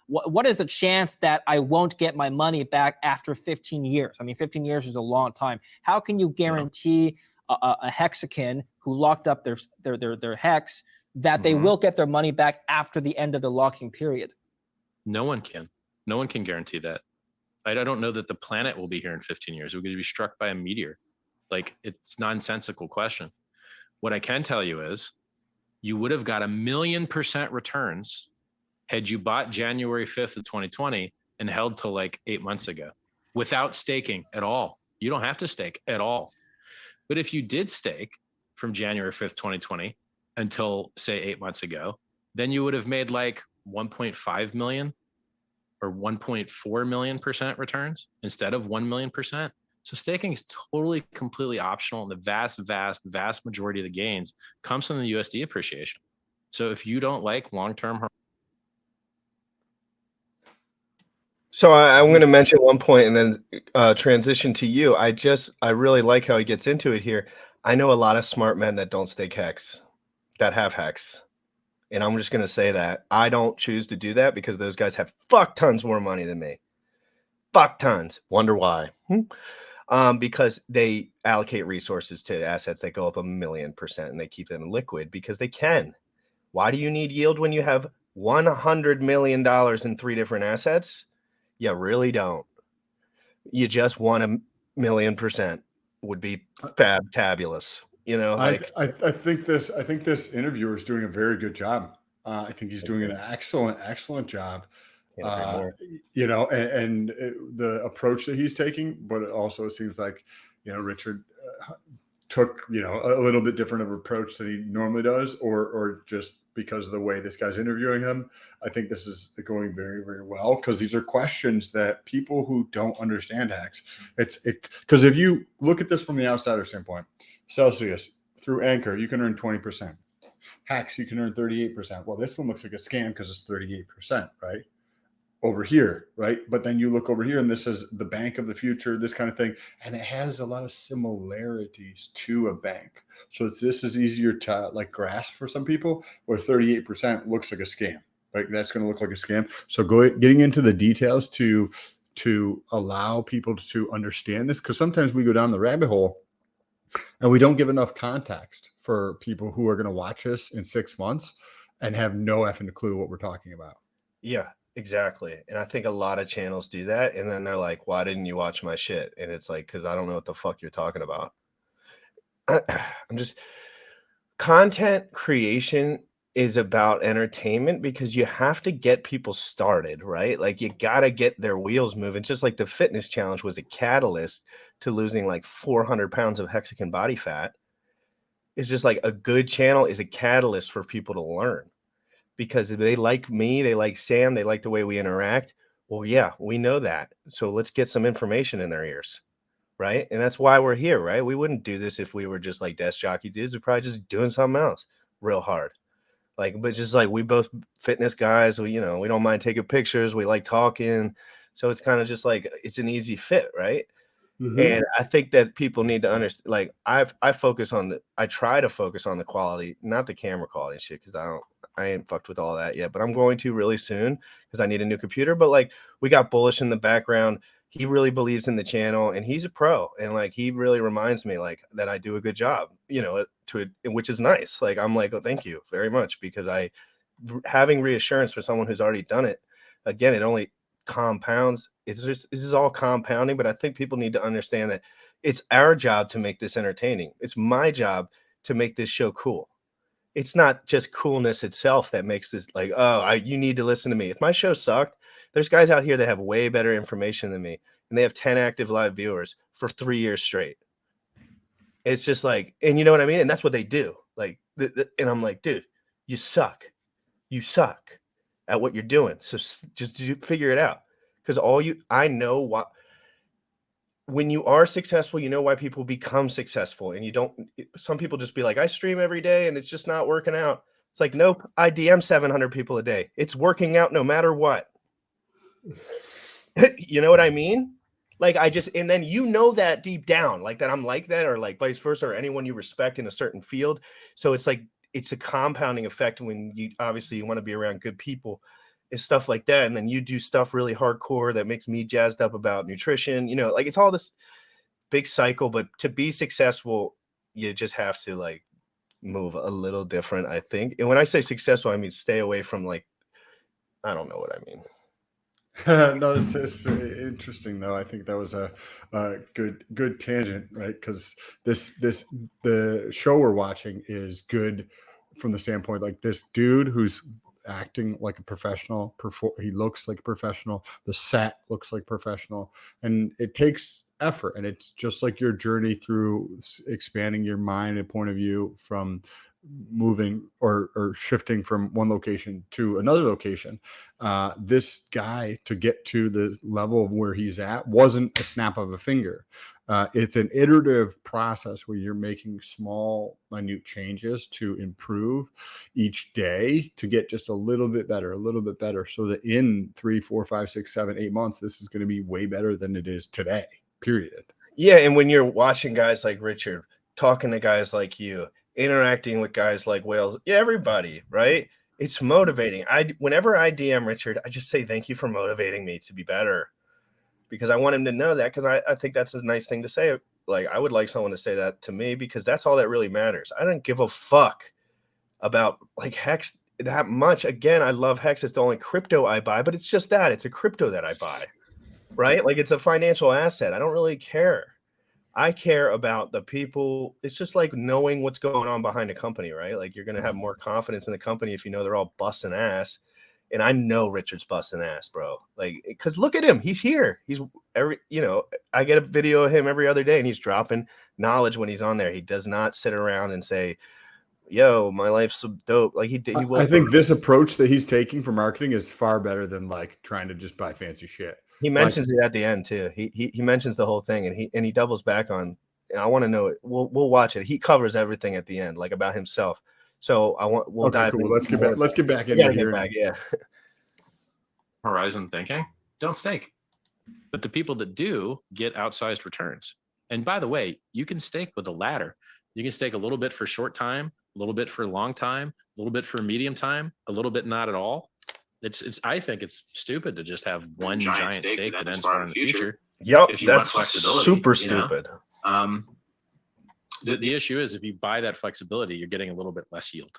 Speaker 4: what is the chance that I won't get my money back after 15 years? I mean, 15 years is a long time. How can you guarantee a Hexican who locked up their hex that they will get their money back after the end of the locking period?
Speaker 5: No one can. No one can guarantee that. I don't know that the planet will be here in 15 years. We're going to be struck by a meteor. Like, it's nonsensical question. What I can tell you is you would have got 1,000,000% returns had you bought January 5th of 2020 and held till like 8 months ago without staking at all. You don't have to stake at all. But if you did stake from January 5th, 2020 until say 8 months ago, then you would have made like 1.5 million or 1.4 million% returns instead of 1 million%. So staking is totally, completely optional, and the vast, vast, vast majority of the gains comes from the USD appreciation. So if you don't like long-term,
Speaker 1: so I'm going to mention one point and then transition to you. I really like how he gets into it here. I know a lot of smart men that don't stake hex, that have hex, and I'm just going to say that I don't choose to do that because those guys have fuck tons more money than me. Fuck tons. Wonder why? Because they allocate resources to assets that go up 1,000,000% and they keep them liquid because they can. Why do you need yield when you have $100 million in 3 different assets? You really don't. You just want 1,000,000% would be fabulous. You know, like
Speaker 3: I think this interviewer is doing a very good job. I think he's doing an excellent job. You know, and the approach that he's taking, but it also seems like, you know, Richard took, you know, a little bit different of approach than he normally does, or just because of the way this guy's interviewing him. I think this is going very, very well because these are questions that people who don't understand hex, because if you look at this from the outsider standpoint, Celsius through Anchor, you can earn 20%. Hex, you can earn 38%. Well, this one looks like a scam because it's 38%, right? Over here, right? But then you look over here and this is the bank of the future, this kind of thing. And it has a lot of similarities to a bank. So this is easier to like grasp for some people, where 38% looks like a scam. Like that's going to look like a scam. So getting into the details to allow people to understand this, because sometimes we go down the rabbit hole and we don't give enough context for people who are going to watch this in 6 months and have no effing clue what we're talking about.
Speaker 1: Yeah, exactly. And I think a lot of channels do that. And then they're like, why didn't you watch my shit? And it's like, because I don't know what the fuck you're talking about. Content creation is about entertainment because you have to get people started, right? Like you got to get their wheels moving. Just like the fitness challenge was a catalyst to losing like 400 pounds of Mexican body fat. It's just like a good channel is a catalyst for people to learn. because they like me, they like Sam, they like the way we interact. Well, yeah, we know that. So let's get some information in their ears, right? And that's why we're here, right? We wouldn't do this if we were just like desk jockey dudes. We're probably just doing something else real hard. Like, but just like we both fitness guys, we, we don't mind taking pictures. We like talking. So it's kind of just like it's an easy fit, right? And I think that people need to understand, like I try to focus on the quality, not the camera quality and shit, because I ain't fucked with all that yet, but I'm going to really soon because I need a new computer. But like we got Bullish in the background. He really believes in the channel and he's a pro. And like he really reminds me like that I do a good job, which is nice. Like I'm like, oh, thank you very much, because having reassurance for someone who's already done it, again, it only compounds. This is all compounding, but I think people need to understand that it's our job to make this entertaining. It's my job to make this show cool. It's not just coolness itself that makes this like, oh, you need to listen to me. If my show sucked, there's guys out here that have way better information than me, and they have 10 active live viewers for 3 years straight. It's just like, and you know what I mean? And that's what they do. Like, and I'm like, dude, you suck. You suck at what you're doing. So just figure it out. Because I know what, when you are successful, you know why people become successful. And some people just be like, I stream every day and it's just not working out. It's like, nope, I DM 700 people a day. It's working out no matter what. You know what I mean? Like and then that deep down, like that I'm like that, or like vice versa, or anyone you respect in a certain field. So it's like, it's a compounding effect when you want to be around good people and stuff like that. And then you do stuff really hardcore that makes me jazzed up about nutrition, like it's all this big cycle. But to be successful, you just have to like move a little different, I think. And when I say successful, I mean stay away from like, I don't know what I mean.
Speaker 3: No, it's interesting though. I think that was a good tangent, right? Because the show we're watching is good from the standpoint like this dude who's acting like a professional. He looks like a professional. The set looks like professional, and it takes effort. And it's just like your journey through expanding your mind and point of view from moving or shifting from one location to another location. This guy, to get to the level of where he's at, wasn't a snap of a finger. It's an iterative process where you're making small, minute changes to improve each day to get just a little bit better, so that in 3, 4, 5, 6, 7, 8 months, this is going to be way better than it is today, period.
Speaker 1: Yeah. And when you're watching guys like Richard, talking to guys like you, interacting with guys like Wales, everybody, right? It's motivating. Whenever I DM Richard, I just say thank you for motivating me to be better, because I want him to know that, because I think that's a nice thing to say. Like I would like someone to say that to me, because that's all that really matters. I don't give a fuck about like Hex that much. Again, I love Hex. It's the only crypto I buy, but it's just that it's a crypto that I buy, right? Like it's a financial asset. I don't really care. I care about the people. It's just like knowing what's going on behind a company, right? Like you're going to have more confidence in the company if you know they're all busting ass. And I know Richard's busting ass, bro. Like, because look at him. He's here. He's I get a video of him every other day and he's dropping knowledge when he's on there. He does not sit around and say, yo, my life's so dope. Like he will.
Speaker 3: I think this approach that he's taking for marketing is far better than like trying to just buy fancy shit.
Speaker 1: He mentions it at the end too. He mentions the whole thing, and he doubles back on. And I want to know it. We'll watch it. He covers everything at the end, like about himself. So we'll dive.
Speaker 3: Cool. Let's get back into here.
Speaker 1: Yeah.
Speaker 5: Horizon thinking, don't stake. But the people that do get outsized returns. And by the way, you can stake with a ladder. You can stake a little bit for short time, a little bit for long time, a little bit for medium time, a little bit not at all. I think it's stupid to just have one giant stake that ends far in the future.
Speaker 1: Yep, that's super stupid.
Speaker 5: The issue is if you buy that flexibility, you're getting a little bit less yield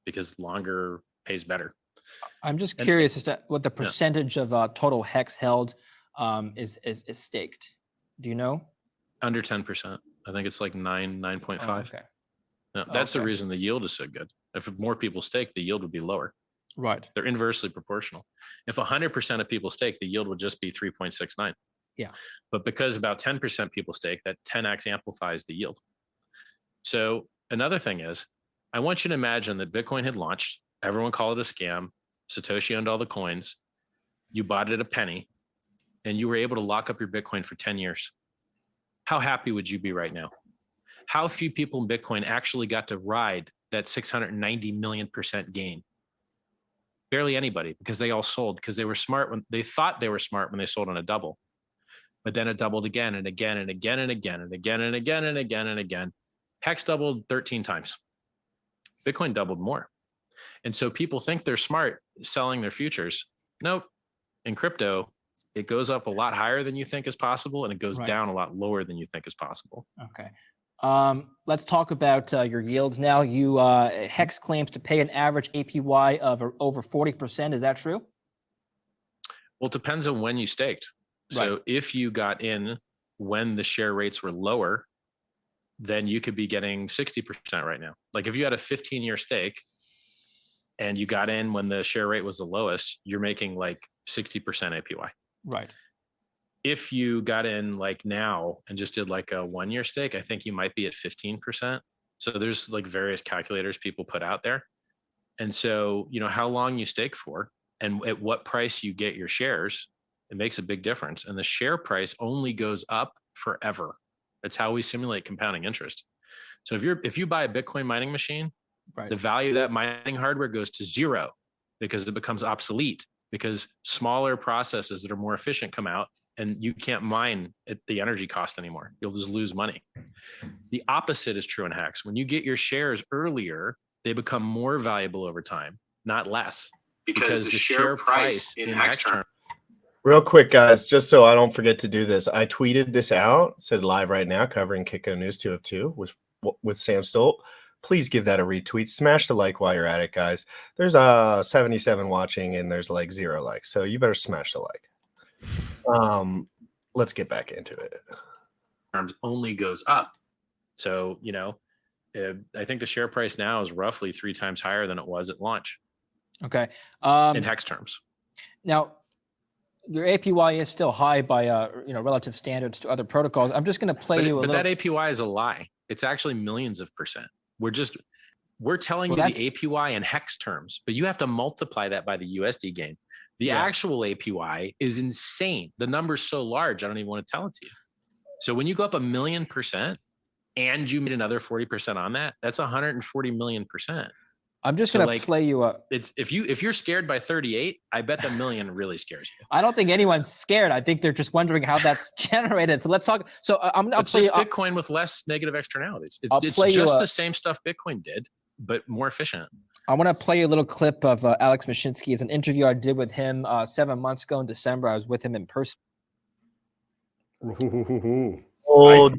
Speaker 5: because longer pays better.
Speaker 4: I'm just curious as to what the percentage of total Hex held is staked. Do you know?
Speaker 5: Under 10%. I think it's like 9.5.
Speaker 4: Oh, okay.
Speaker 5: No, that's the reason the yield is so good. If more people stake, the yield would be lower.
Speaker 4: Right.
Speaker 5: They're inversely proportional. If 100% of people stake, the yield would just be 3.69.
Speaker 4: Yeah.
Speaker 5: But because about 10% people stake, that 10x amplifies the yield. So another thing is, I want you to imagine that Bitcoin had launched Everyone called it a scam. Satoshi owned all the coins. You bought it at a penny and you were able to lock up your Bitcoin for 10 years. How happy would you be right now? How few people in Bitcoin actually got to ride that 690 million% gain? Barely anybody, because they all sold, because they were smart when they thought they were smart when they sold on a double. But then it doubled again and again and again and again and again and again and again and again. Hex doubled 13 times. Bitcoin doubled more. And so people think they're smart selling their futures. Nope. In crypto, it goes up a lot higher than you think is possible, and it goes down a lot lower than you think is possible.
Speaker 4: Okay. Let's talk about your yields now. You Hex claims to pay an average APY of over 40%. Is that true?
Speaker 5: Well, it depends on when you staked. So if you got in when the share rates were lower, then you could be getting 60% right now. Like if you had a 15-year stake and you got in when the share rate was the lowest, you're making like 60% APY.
Speaker 4: Right.
Speaker 5: If you got in like now and just did like a 1-year stake, I think you might be at 15%. So there's like various calculators people put out there. And so, you know, how long you stake for and at what price you get your shares, it makes a big difference. And the share price only goes up forever. That's how we simulate compounding interest. So if you buy a Bitcoin mining machine, the value of that mining hardware goes to zero because it becomes obsolete, because smaller processes that are more efficient come out and you can't mine at the energy cost anymore. You'll just lose money. The opposite is true in Hex. When you get your shares earlier, they become more valuable over time, not less, because the share price in Hex terms.
Speaker 1: Real quick, guys, just so I don't forget to do this, I tweeted this out, said live right now, covering Kitco News 202 with Sam Stolt. Please give that a retweet. Smash the like while you're at it, guys. There's 77 watching and there's like 0 likes, so you better smash the like. Let's get back into it.
Speaker 5: Terms only goes up. So, you know, I think the share price now is roughly 3 times higher than it was at launch.
Speaker 4: Okay.
Speaker 5: In Hex terms.
Speaker 4: Now, your APY is still high by relative standards to other protocols. I'm just going to play you a little.
Speaker 5: But that APY is a lie. It's actually millions of percent. We're telling you the APY in Hex terms, but you have to multiply that by the USD gain. The actual APY is insane. The number's so large, I don't even want to tell it to you. So when you go up 1,000,000% and you made another 40% on that, that's 140 million%.
Speaker 4: I'm just going to play you up.
Speaker 5: It's if you're scared by 38, I bet the million really scares you.
Speaker 4: I don't think anyone's scared. I think they're just wondering how that's generated. So let's talk. So
Speaker 5: It's just Bitcoin with less negative externalities. It's just the same stuff Bitcoin did, but more efficient.
Speaker 4: I want to play you a little clip of Alex Mashinsky. It's an interview I did with him 7 months ago in December. I was with him in person.
Speaker 1: Oh,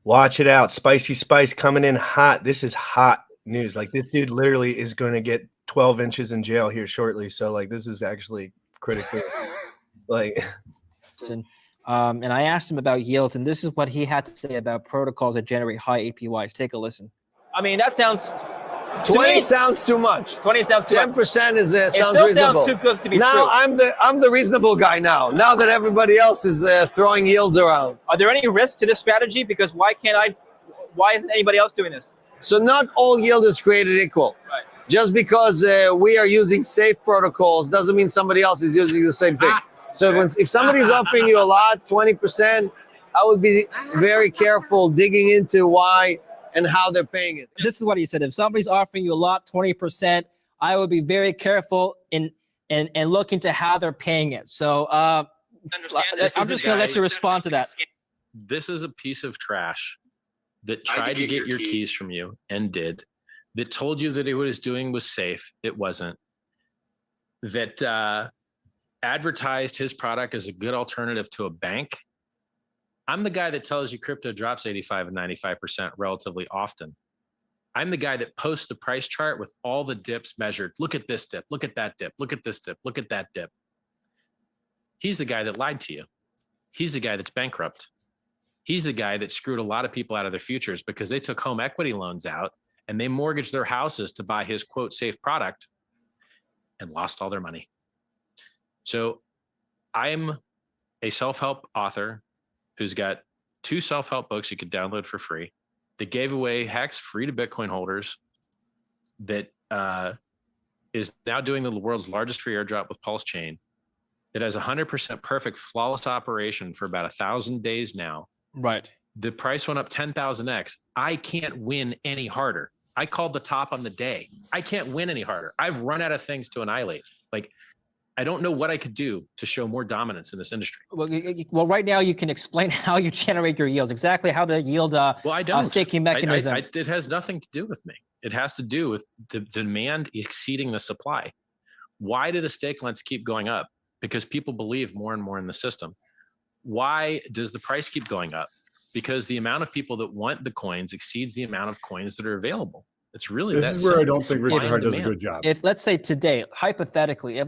Speaker 1: watch it out. Spicy Spice coming in hot. This is hot news. Like, this dude literally is going to get 12 inches in jail here shortly. So, like, this is actually critical. Like,
Speaker 4: and I asked him about yields, and this is what he had to say about protocols that generate high APYs. Take a listen. I mean, that sounds
Speaker 6: 20 sounds too much.
Speaker 4: 20 sounds too
Speaker 6: 10%
Speaker 4: much.
Speaker 6: Sounds
Speaker 4: reasonable.
Speaker 6: Sounds
Speaker 4: too good to be
Speaker 6: now
Speaker 4: true.
Speaker 6: I'm the reasonable guy now. Now that everybody else is throwing yields around.
Speaker 4: Are there any risks to this strategy? Because why isn't anybody else doing this?
Speaker 6: So not all yield is created equal.
Speaker 4: Right.
Speaker 6: Just because we are using safe protocols doesn't mean somebody else is using the same thing. So if somebody's offering you a lot, 20%, I would be very careful digging into why and how they're paying it.
Speaker 4: This is what he said. If somebody's offering you a lot, 20%, I would be very careful and look into how they're paying it. So I'm just going to let you respond to that.
Speaker 5: This is a piece of trash that tried to get your keys from you and did, that told you that it was doing was safe. It wasn't. That advertised his product as a good alternative to a bank. I'm the guy that tells you crypto drops 85 and 95% relatively often. I'm the guy that posts the price chart with all the dips measured. Look at this dip, look at that dip, look at this dip, look at that dip. He's the guy that lied to you. He's the guy that's bankrupt. He's the guy that screwed a lot of people out of their futures because they took home equity loans out and they mortgaged their houses to buy his quote safe product and lost all their money. So I'm a self-help author who's got 2 self-help books you could download for free that gave away Hex free to Bitcoin holders. That is now doing the world's largest free airdrop with Pulse Chain. It has 100% perfect, flawless operation for about 1,000 days now.
Speaker 4: Right.
Speaker 5: The price went up 10,000x. I can't win any harder. I called the top on the day. I can't win any harder. I've run out of things to annihilate. Like, I don't know what I could do to show more dominance in this industry.
Speaker 4: Well, right now you can explain how you generate your yields, exactly how the yield
Speaker 5: well, I don't.
Speaker 4: staking mechanism.
Speaker 5: It has nothing to do with me. It has to do with the demand exceeding the supply. Why do the stake lengths keep going up? Because people believe more and more in the system. Why does the price keep going up? Because the amount of people that want the coins exceeds the amount of coins that are available. It's really
Speaker 3: This
Speaker 5: that
Speaker 3: is where I
Speaker 5: simple.
Speaker 3: don't think Richard Hart does a good job.
Speaker 4: If let's say today, hypothetically,
Speaker 3: I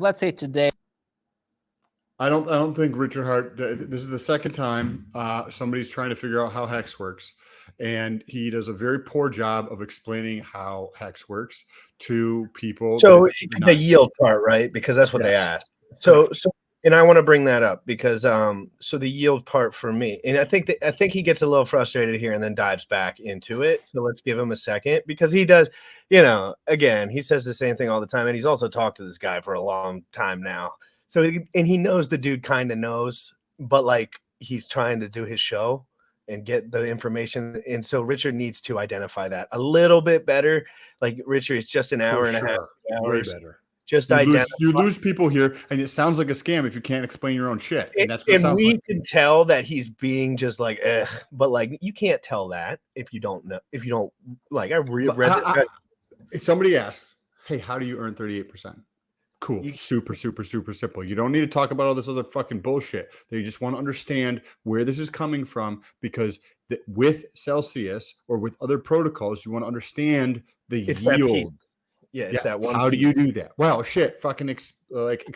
Speaker 3: don't think Richard Hart. This is the second time somebody's trying to figure out how Hex works, and he does a very poor job of explaining how Hex works to people.
Speaker 1: So the yield part, right? Because that's what they asked. So and I want to bring that up because so the yield part for me, and I think he gets a little frustrated here and then dives back into it. So let's give him a second because he does, again, he says the same thing all the time, and he's also talked to this guy for a long time now. So and he knows the dude kind of knows, but like he's trying to do his show and get the information, and so Richard needs to identify that a little bit better. Like Richard is just an hour and a half,
Speaker 3: way
Speaker 1: hours.
Speaker 3: better.
Speaker 1: Just
Speaker 3: you lose people here, and it sounds like a scam if you can't explain your own shit. And that's what
Speaker 1: and we
Speaker 3: like.
Speaker 1: can tell that he's being just like, but like you can't tell that if you don't know. If you don't like, I read.
Speaker 3: Somebody asked, "Hey, how do you earn 38%?" Cool, super simple. You don't need to talk about all this other fucking bullshit. You just want to understand where this is coming from because with Celsius or with other protocols, you want to understand the yield.
Speaker 1: It's that one.
Speaker 3: How do you do that? Well, shit, fucking
Speaker 1: Let's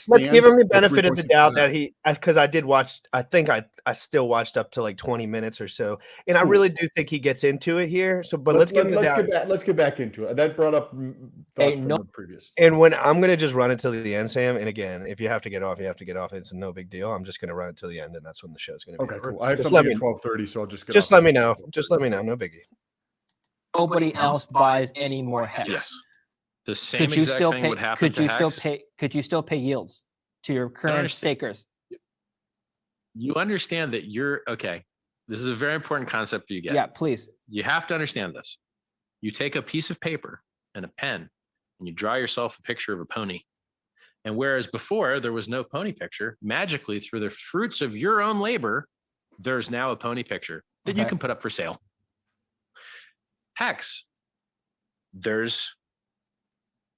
Speaker 1: give him the benefit of the doubt that because I did watch. I think I still watched up to like 20 minutes or so, and I really do think he gets into it here. So, but let's get
Speaker 3: back into it. That brought up thoughts from the previous.
Speaker 1: And when I'm gonna just run it till the end, Sam. And again, if you have to get off, you have to get off. It's no big deal. I'm just gonna run it till the end, and that's when the show's gonna be over.
Speaker 3: Cool. I have something at 12:30, so I'll just get.
Speaker 1: Just let me know. Just let me know. No biggie.
Speaker 4: Nobody else buys any more Hex.
Speaker 5: Yes. The same exact thing would happen to Hex.
Speaker 4: Could you still pay yields to your current stakers?
Speaker 5: You understand that okay. This is a very important concept for you guys.
Speaker 4: Yeah, please.
Speaker 5: You have to understand this. You take a piece of paper and a pen and you draw yourself a picture of a pony. And whereas before there was no pony picture, magically through the fruits of your own labor, there's now a pony picture that you can put up for sale. Hex. There's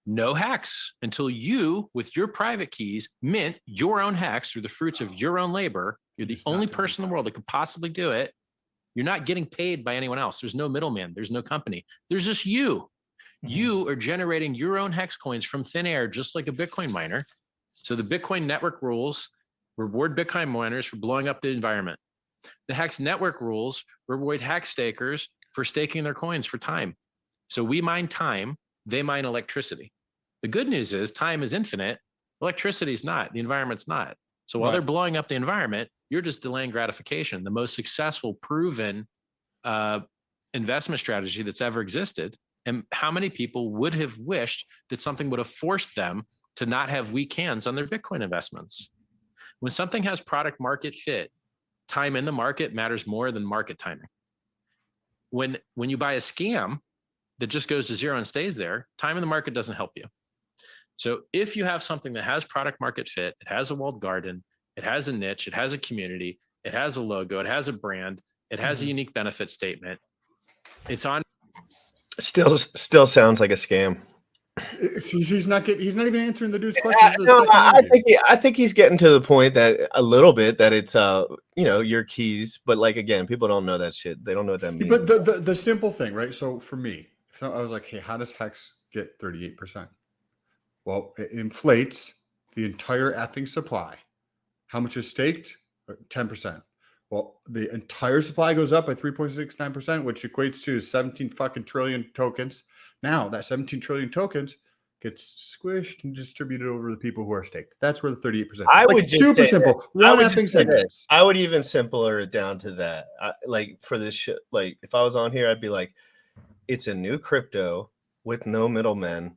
Speaker 5: no Hex until you, with your private keys, mint your own Hex through the fruits of your own labor. You're the only person in the world that could possibly do it. You're not getting paid by anyone else. There's no middleman. There's no company. There's just you. You are generating your own Hex coins from thin air, just like a Bitcoin miner. So the Bitcoin network rules reward Bitcoin miners for blowing up the environment. The Hex network rules reward Hex stakers for staking their coins for time. So we mine time. They mine electricity. The good news is time is infinite. Electricity is not. The environment's not. So while they're blowing up the environment, you're just delaying gratification. The most successful, proven investment strategy that's ever existed. And how many people would have wished that something would have forced them to not have weak hands on their Bitcoin investments? When something has product market fit, time in the market matters more than market timing. When you buy a scam that just goes to zero and stays there, time in the market doesn't help you. So if you have something that has product market fit, it has a walled garden, it has a niche, it has a community, it has a logo, it has a brand, it has a unique benefit statement. It's on.
Speaker 1: Still sounds like a scam.
Speaker 3: He's not even answering the dude's questions.
Speaker 1: No, I think he's getting to the point that a little bit that it's your keys, but like again, people don't know that shit. They don't know what that means.
Speaker 3: But the simple thing, right? So for me, I was like, hey, how does Hex get 38%? Well, it inflates the entire effing supply. How much is staked? 10%. Well, the entire supply goes up by 3.69%, which equates to 17 fucking trillion tokens. Now that 17 trillion tokens gets squished and distributed over to the people who are staked. That's where the 38%.
Speaker 1: I would just
Speaker 3: super simple. One effing sentence.
Speaker 1: I would even simpler it down to that. Like for this shit, like if I was on here, I'd be like, it's a new crypto with no middlemen.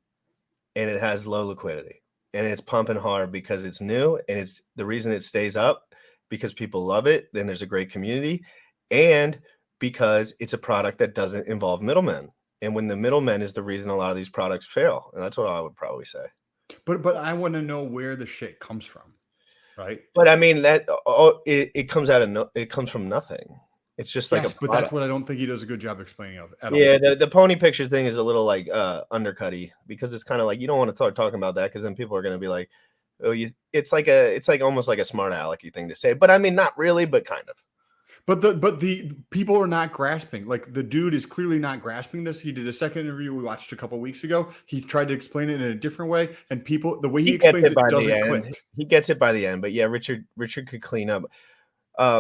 Speaker 1: and it has low liquidity, and it's pumping hard because it's new, and it's the reason it stays up because people love it. Then there's a great community, and because it's a product that doesn't involve middlemen. And when the middleman is the reason a lot of these products fail, and that's what I would probably say.
Speaker 3: But I want to know where the shit comes from, right?
Speaker 1: But I mean that it comes out of it comes from nothing. It's just like
Speaker 3: yes, but that's what I don't think he does a good job explaining of at all.
Speaker 1: Yeah, the pony picture thing is a little like undercutty because it's kind of like you don't want to start talking about that because then people are going to be like, oh, it's like almost like a smart alecky thing to say. But I mean, not really, but kind of.
Speaker 3: But the people are not grasping. Like the dude is clearly not grasping this. He did a second interview we watched a couple weeks ago. He tried to explain it in a different way, and people the way he explains it doesn't click.
Speaker 1: He gets it by the end, but yeah, Richard could clean up.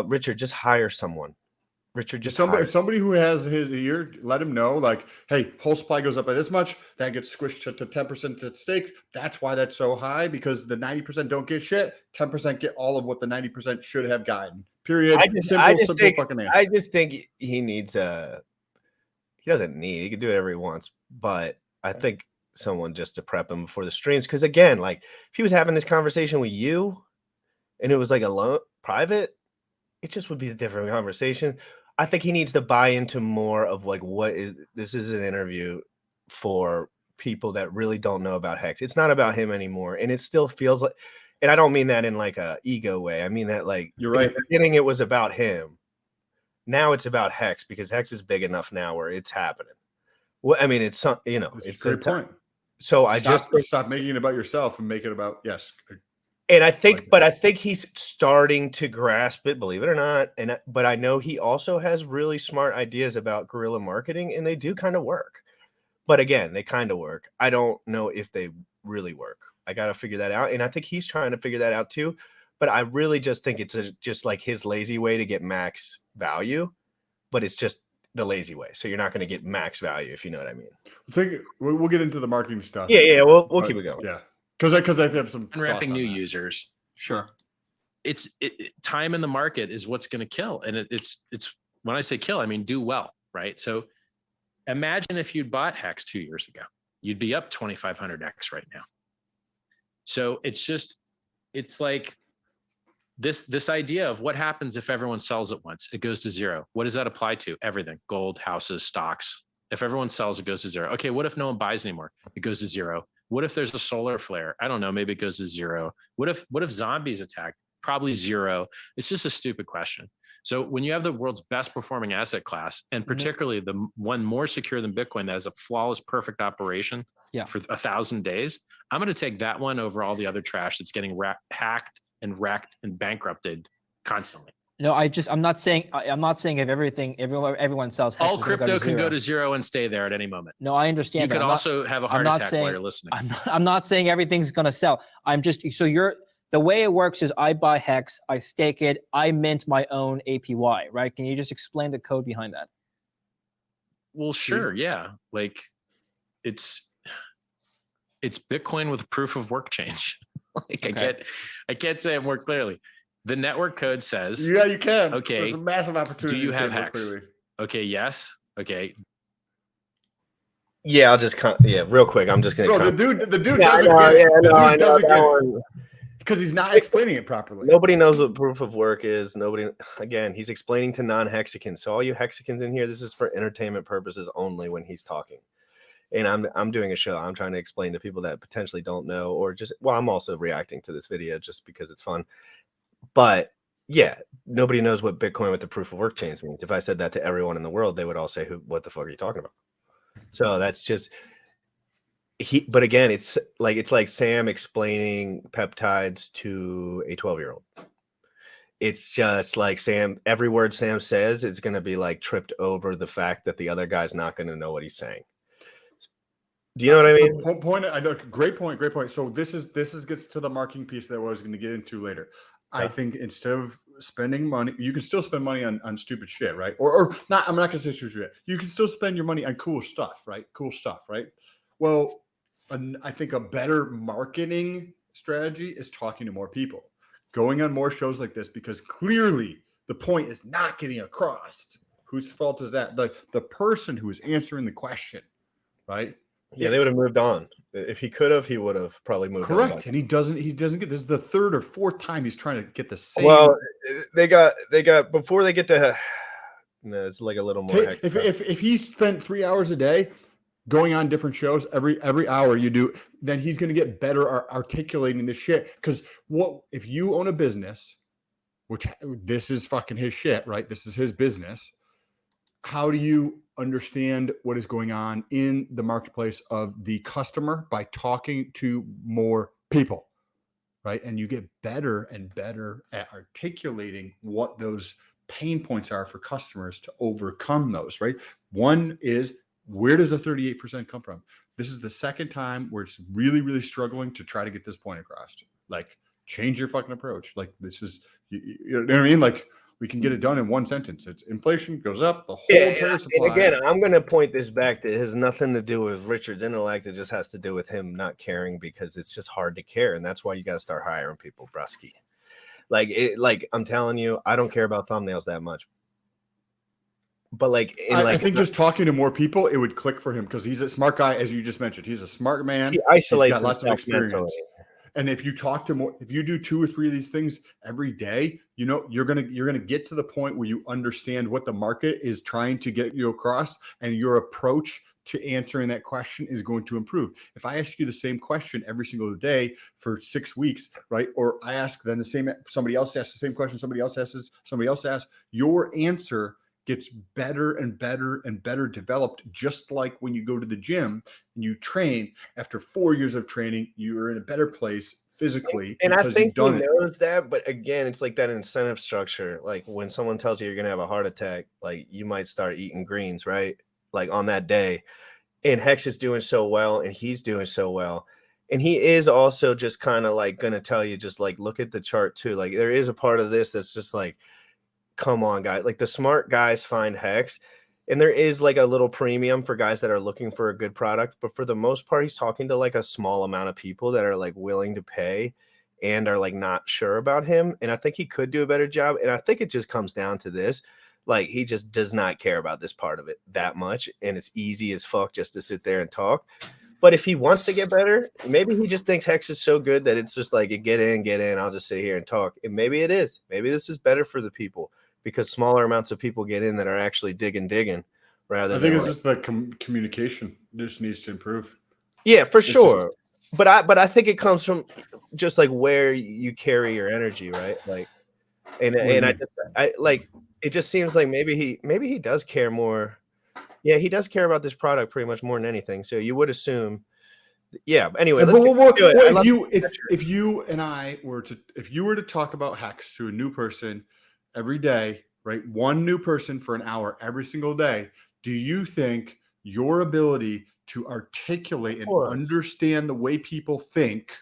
Speaker 1: Richard, just hire someone. Richard, just
Speaker 3: somebody who has his ear, let him know, like, hey, whole supply goes up by this much, that gets squished to 10% at stake. That's why that's so high, because the 90% don't get shit. 10% get all of what the 90% should have gotten. Period. Simple fucking answer.
Speaker 1: I just think he needs he doesn't need, he can do whatever he wants, but I think someone just to prep him before the streams. Because again, like if he was having this conversation with you and it was like a private, it just would be a different conversation. I think he needs to buy into more of like this is an interview for people that really don't know about Hex. It's not about him anymore. And it still feels like, and I don't mean that in like a ego way. I mean that like
Speaker 3: you're right.
Speaker 1: In the beginning it was about him. Now it's about Hex because Hex is big enough now where it's happening. Well, I mean, it's it's
Speaker 3: a great point.
Speaker 1: So
Speaker 3: stop making it about yourself and make it about
Speaker 1: And I think, but I think he's starting to grasp it, believe it or not. But I know he also has really smart ideas about guerrilla marketing, and they do kind of work. But again, they kind of work. I don't know if they really work. I got to figure that out, and I think he's trying to figure that out too. But I really just think it's just like his lazy way to get max value, but it's just the lazy way. So you're not going to get max value, if you know what I mean.
Speaker 3: I think we'll get into the marketing stuff.
Speaker 1: Yeah, we'll keep it going.
Speaker 3: Yeah. Because I have some
Speaker 5: unwrapping new users.
Speaker 4: Sure.
Speaker 5: It's time in the market is what's going to kill. And it's when I say kill, I mean do well, right? So imagine if you'd bought Hex 2 years ago, you'd be up 2,500x right now. So it's like this idea of what happens if everyone sells at once, it goes to zero. What does that apply to? Everything, gold, houses, stocks. If everyone sells, it goes to zero. Okay, what if no one buys anymore? It goes to zero. What if there's a solar flare? I don't know. Maybe it goes to zero. What if zombies attack? Probably zero. It's just a stupid question. So when you have the world's best performing asset class, and particularly the one more secure than Bitcoin that has a flawless, perfect operation for 1,000 days, I'm going to take that one over all the other trash that's getting hacked and wrecked and bankrupted constantly.
Speaker 4: No, I'm not saying if everyone sells Hex,
Speaker 5: all crypto can go to zero and stay there at any moment.
Speaker 4: No, I understand.
Speaker 5: You could also have a heart attack while you're listening.
Speaker 4: I'm not saying everything's going to sell. The way it works is I buy Hex, I stake it, I mint my own APY, right? Can you just explain the code behind that?
Speaker 5: Well, sure, yeah. Like it's Bitcoin with proof of work change. Like okay. I can't say it more clearly. The network code says,
Speaker 3: yeah, you can.
Speaker 5: Okay.
Speaker 3: There's a massive opportunity.
Speaker 5: Do you have Hex? Okay. Yes. Okay.
Speaker 1: Yeah, I'll just real quick. I'm just gonna.
Speaker 3: The dude doesn't get it. Because he's not explaining it properly.
Speaker 1: Nobody knows what proof of work is. Again, he's explaining to non-hexicans. So all you hexicans in here, this is for entertainment purposes only when he's talking. And I'm doing a show. I'm trying to explain to people that potentially don't know, or I'm also reacting to this video just because it's fun. But yeah, nobody knows what Bitcoin with the proof of work chains means. If I said that to everyone in the world, they would all say, what the fuck are you talking about? So that's just but again, it's like Sam explaining peptides to a 12-year-old. It's just like every word Sam says, it's going to be like tripped over the fact that the other guy's not going to know what he's saying. Do you know what I mean?
Speaker 3: I know. Great point. So this gets to the marketing piece that I was going to get into later. Yeah. I think instead of spending money, you can still spend money on stupid shit, right? Or not. I'm not going to say stupid shit. You can still spend your money on cool stuff, right? Well, I think a better marketing strategy is talking to more people, going on more shows like this, because clearly the point is not getting across. Whose fault is that? The person who is answering the question, right?
Speaker 1: Yeah, they would have moved on. If he could have, he would have probably moved on.
Speaker 3: Correct. And he doesn't get, this is the third or fourth time he's trying to get the same.
Speaker 1: Well, they got before they get to no, it's like a little more
Speaker 3: if he spent 3 hours a day going on different shows every hour you do, then he's going to get better articulating this shit. Because what if you own a business, which this is fucking his shit, right? This is his business. How do you understand what is going on in the marketplace of the customer? By talking to more people, right? And you get better and better at articulating what those pain points are for customers to overcome those, right? One is, where does the 38% come from? This is the second time where it's really, really struggling to try to get this point across. Like, change your fucking approach. Like, this is, you know what I mean? Like, we can get it done in one sentence. It's inflation goes up, the whole entire supply.
Speaker 1: And again, I'm going to point this back to, it has nothing to do with Richard's intellect. It just has to do with him not caring, because it's just hard to care. And that's why you got to start hiring people, brusky. Like I'm telling you, I don't care about thumbnails that much. But I
Speaker 3: think just talking to more people, it would click for him, because he's a smart guy, as you just mentioned. He's a smart man.
Speaker 1: He isolates,
Speaker 3: he's got lots of experience.
Speaker 1: Mentally.
Speaker 3: And if you talk to more, if you do 2 or 3 of these things every day, you know, you're gonna get to the point where you understand what the market is trying to get you across, and your approach to answering that question is going to improve. If I ask you the same question every single day for 6 weeks, right? Or I ask then the same, somebody else asks the same question, somebody else asks, your answer gets better and better and better developed. Just like when you go to the gym and you train, after 4 years of training, you're in a better place physically.
Speaker 1: And I think he knows that, but again, it's like that incentive structure. Like when someone tells you you're gonna have a heart attack, like you might start eating greens, right? Like on that day. And Hex is doing so well, and he's doing so well. And he is also just kind of like gonna tell you, just like, look at the chart too. Like there is a part of this that's just like, come on, guys. Like the smart guys find Hex, and there is like a little premium for guys that are looking for a good product. But for the most part, he's talking to like a small amount of people that are like willing to pay and are like not sure about him. And I think he could do a better job. And I think it just comes down to this. Like he just does not care about this part of it that much. And it's easy as fuck just to sit there and talk. But if he wants to get better, maybe he just thinks Hex is so good that it's just like, get in. I'll just sit here and talk. And maybe it is. Maybe this is better for the people, because smaller amounts of people get in that are actually digging rather than.
Speaker 3: I think it's just the communication just needs to improve.
Speaker 1: Yeah, for sure. But I think it comes from just like where you carry your energy, right? Like, and I like, it just seems like maybe he does care more. Yeah, he does care about this product pretty much more than anything. So you would assume. Yeah. Anyway,
Speaker 3: if you and I were to talk about Hex to a new person every day, right? One new person for an hour every single day. Do you think your ability to articulate and understand the way people think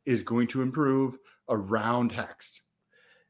Speaker 3: is going to improve around Hex?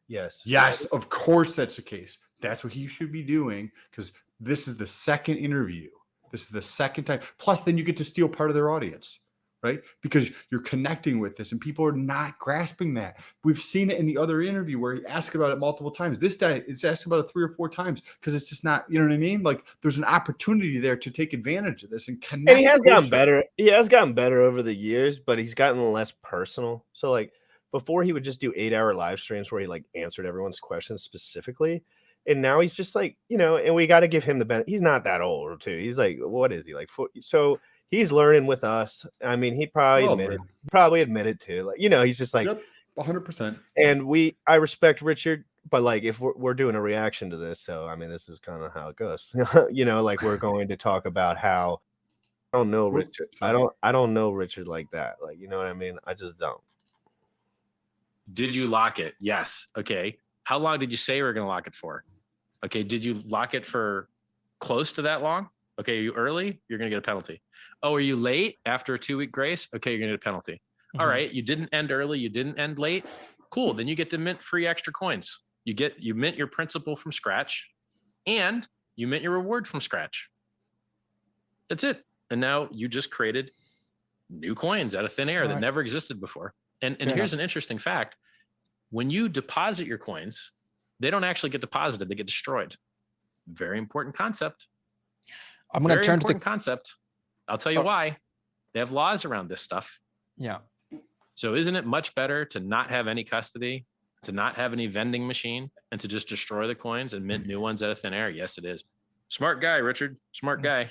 Speaker 1: Yes.
Speaker 3: Yes, of course that's the case. That's what he should be doing, because this is the second interview. This is the second time. Plus, then you get to steal part of their audience, right? Because you're connecting with this and people are not grasping that. We've seen it in the other interview where he asked about it multiple times. This guy, it's asked about it 3 or 4 times because it's just not, you know what I mean? Like there's an opportunity there to take advantage of this and connect.
Speaker 1: And he has gotten better. He has gotten better over the years, but he's gotten less personal. So like before he would just do 8-hour live streams where he like answered everyone's questions specifically. And now he's just like, you know, and we got to give him the benefit. He's not that old too. He's like, what is he like? So he's learning with us. I mean, he probably admitted to, like, you know, he's just like,
Speaker 3: yep, 100%.
Speaker 1: And I respect Richard, but like, if we're doing a reaction to this, so I mean, this is kind of how it goes. You know, like we're going to talk about how I don't know Richard. I don't know Richard like that. Like, you know what I mean? I just don't.
Speaker 5: Did you lock it? Yes. Okay. How long did you say you were going to lock it for? Okay. Did you lock it for close to that long? Okay. Are you early? You're going to get a penalty. Oh, are you late after a 2-week grace? Okay. You're going to get a penalty. Mm-hmm. All right. You didn't end early. You didn't end late. Cool. Then you get to mint free extra coins. You mint your principal from scratch and you mint your reward from scratch. That's it. And now you just created new coins out of thin air that never existed before. And here's an interesting fact. When you deposit your coins, they don't actually get deposited. They get destroyed. Very important concept.
Speaker 4: I'm going to turn
Speaker 5: to the concept. I'll tell you why. They have laws around this stuff.
Speaker 4: Yeah.
Speaker 5: So isn't it much better to not have any custody, to not have any vending machine, and to just destroy the coins and mint new ones out of thin air? Yes, it is. Smart guy, Richard. Smart guy.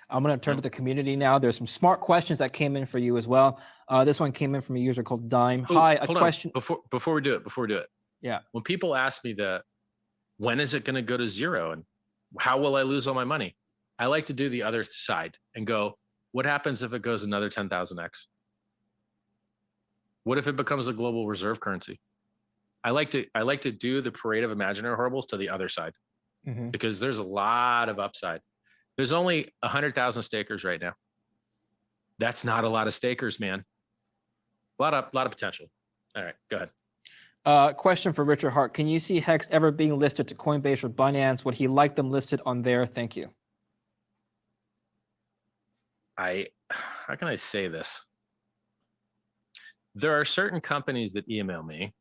Speaker 4: I'm going to turn to the community now. There's some smart questions that came in for you as well. This one came in from a user called Dime.
Speaker 5: Ooh,
Speaker 4: Hi, a
Speaker 5: hold
Speaker 4: question.
Speaker 5: on. Before we do it.
Speaker 4: Yeah.
Speaker 5: When people ask me when is it going to go to zero and how will I lose all my money? I like to do the other side and go, what happens if it goes another 10,000x? What if it becomes a global reserve currency? I like to do the parade of imaginary horribles to the other side, because there's a lot of upside. There's only 100,000 stakers right now. That's not a lot of stakers, man. A lot of potential. All right, go ahead.
Speaker 4: Question for Richard Hart. Can you see Hex ever being listed to Coinbase or Binance? Would he like them listed on there? Thank you.
Speaker 5: How can I say this? There are certain companies that email me,